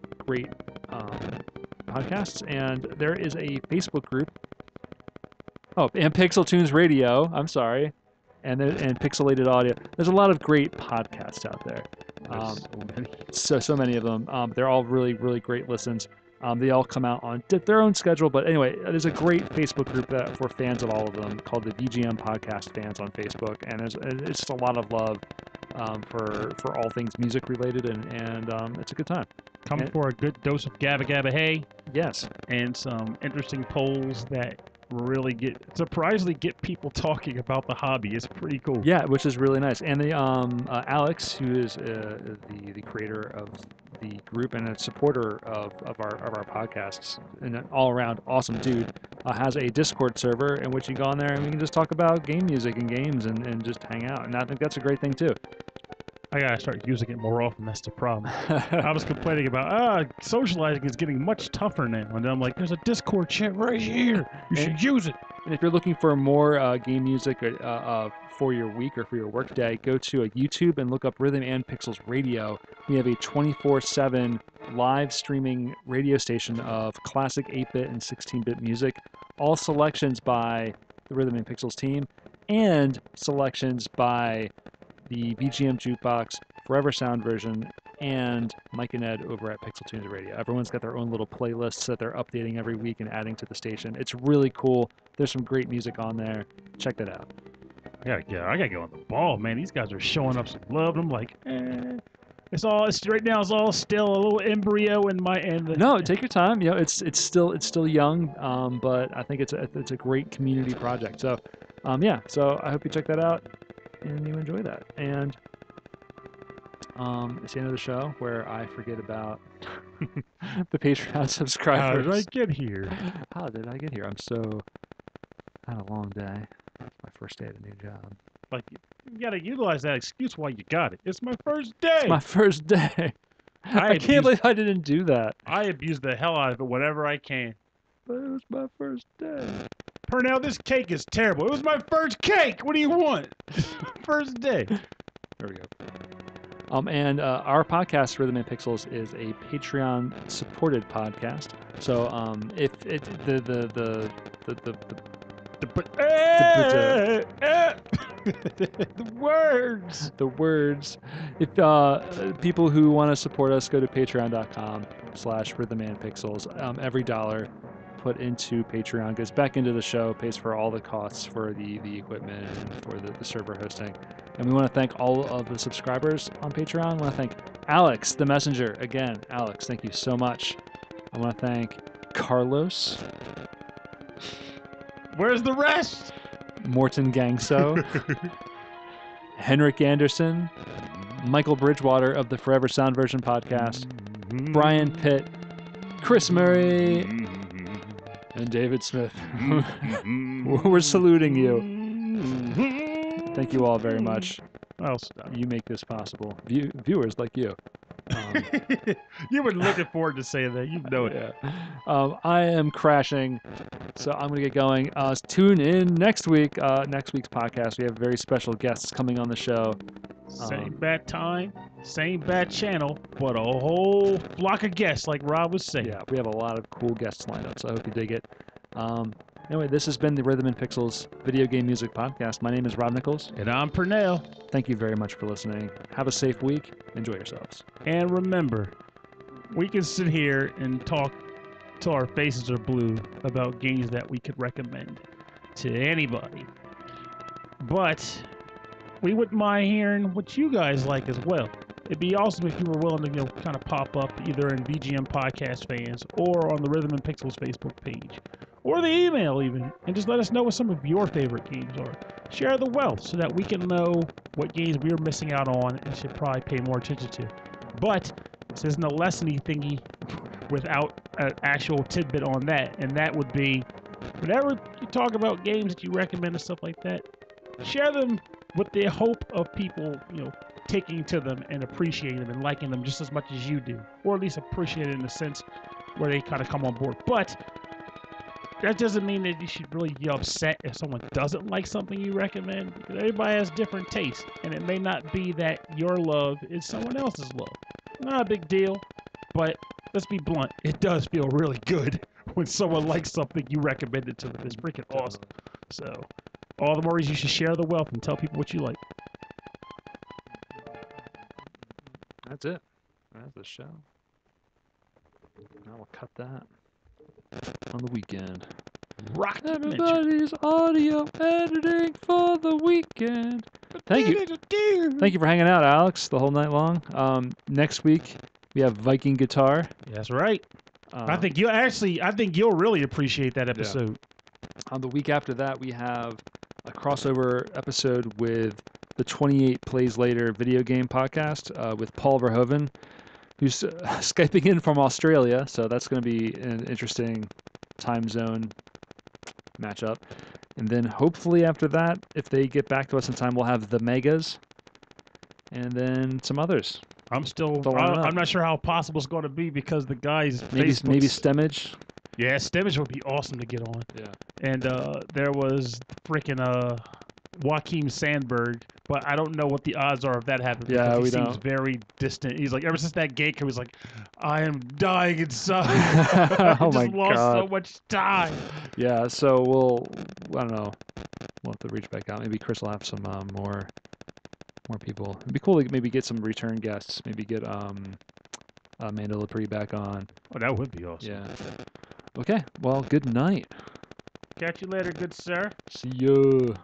podcasts, and there is a Facebook group. Oh, and Pixel Tunes Radio. I'm sorry. and Pixelated Audio. There's a lot of great podcasts out there. There's so many. So many of them. They're all really great listens. They all come out on their own schedule, but anyway, there's a great Facebook group for fans of all of them called the VGM Podcast Fans on Facebook, and it's just a lot of love for all things music related, and it's a good time. Come for a good dose of Gabba Gabba Hey Yes, and some interesting polls that really surprisingly get people talking about the hobby. It's pretty cool. yeah, which is really nice. And the Alex, who is the creator of the group and a supporter of our podcasts, and an all around awesome dude, has a Discord server in which you go on there and we can just talk about game music and games and just hang out. And I think that's a great thing too. I gotta start using it more often. That's the problem. I was complaining about socializing is getting much tougher now, and I'm like, there's a Discord chat right here. You should use it. And if you're looking for more game music for your week or for your workday, go to YouTube and look up Rhythm and Pixels Radio. We have a 24/7 live streaming radio station of classic 8-bit and 16-bit music, all selections by the Rhythm and Pixels team, and selections by the VGM Jukebox, Forever Sound version, and Mike and Ed over at Pixel Tunes Radio. Everyone's got their own little playlists that they're updating every week and adding to the station. It's really cool. There's some great music on there. Check that out. I gotta go on the ball, man. These guys are showing up some love, and I'm like, it's right now. It's all still a little embryo in my end. No, take your time. You know, it's still young, but I think it's a great community project. So, yeah. So I hope you check that out and you enjoy that. And it's the end of the show where I forget about the Patreon subscribers. How did I get here? How did I get here? I had a long day. My first day at a new job. Like, you gotta utilize that excuse while you got it. It's my first day. It's my first day. I can't believe I didn't do that. I abuse the hell out of it whenever I can. But it was my first day. Pernell, this cake is terrible. It was my first cake. What do you want? First day. There we go. And our podcast, Rhythm and Pixels, is a Patreon-supported podcast. So if it the words. If people who want to support us go to patreon.com/rhythmandpixels. Every dollar put into Patreon goes back into the show, pays for all the costs for the equipment and for the server hosting. And we want to thank all of the subscribers on Patreon. I want to thank Alex, the messenger. Again, Alex, thank you so much. I want to thank Carlos. Where's the rest? Morton Gangso. Henrik Anderson. Michael Bridgewater of the Forever Sound Version podcast. Brian Pitt. Chris Murray. And David Smith. We're saluting you. Thank you all very much. I'll stop. You make this possible. Viewers like you. You were looking forward to saying that. You know it. Yeah. I am crashing, so I'm going to get going. Tune in next week. Next week's podcast, we have very special guests coming on the show. Same bad time, same bad channel, but a whole flock of guests, like Rob was saying. Yeah, we have a lot of cool guests lined up, so I hope you dig it. Anyway, this has been the Rhythm and Pixels Video Game Music Podcast. My name is Rob Nichols. And I'm Pernell. Thank you very much for listening. Have a safe week. Enjoy yourselves. And remember, we can sit here and talk till our faces are blue about games that we could recommend to anybody. But we wouldn't mind hearing what you guys like as well. It'd be awesome if you were willing to, kind of pop up either in VGM Podcast Fans or on the Rhythm and Pixels Facebook page. Or the email even, and just let us know what some of your favorite games are. Share the wealth so that we can know what games we're missing out on and should probably pay more attention to. But this isn't a lessony thingy without an actual tidbit on that, and that would be whenever you talk about games that you recommend and stuff like that, share them with the hope of people, taking to them and appreciating them and liking them just as much as you do, or at least appreciate it in the sense where they kind of come on board. But that doesn't mean that you should really be upset if someone doesn't like something you recommend, because everybody has different tastes, and it may not be that your love is someone else's love. Not a big deal, but let's be blunt, it does feel really good when someone likes something you recommended to them. It's freaking awesome. So, All the more reason you should share the wealth and tell people what you like. That's it. That's the show. Now we'll cut that on the weekend. Rock Everybody's audio editing for the weekend. Thank you. Thank you for hanging out, Alex, the whole night long. Next week we have Viking guitar. That's right. Um, I think you'll really appreciate that episode. On the week after that, we have a crossover episode with the 28 Plays Later video game podcast with Paul Verhoeven, who's Skyping in from Australia. So that's going to be an interesting time zone matchup. And then hopefully after that, if they get back to us in time, we'll have the Megas and then some others. I'm not sure how possible it's going to be because the guys Maybe Stemmage. Yeah, Stemmage would be awesome to get on. Yeah. And there was freaking Joaquin Sandberg, but I don't know what the odds are of that happening. Yeah, because we he seems don't. very distant. He's like, ever since that gate came, he's like, I am dying inside. Oh I my just lost God. so much time. Yeah, so I don't know. We'll have to reach back out. Maybe Chris will have some more people. It'd be cool to maybe get some return guests. Maybe get Amanda Lepre back on. Oh, that would be awesome. Yeah. Okay. Well, good night. Catch you later, good sir. See you.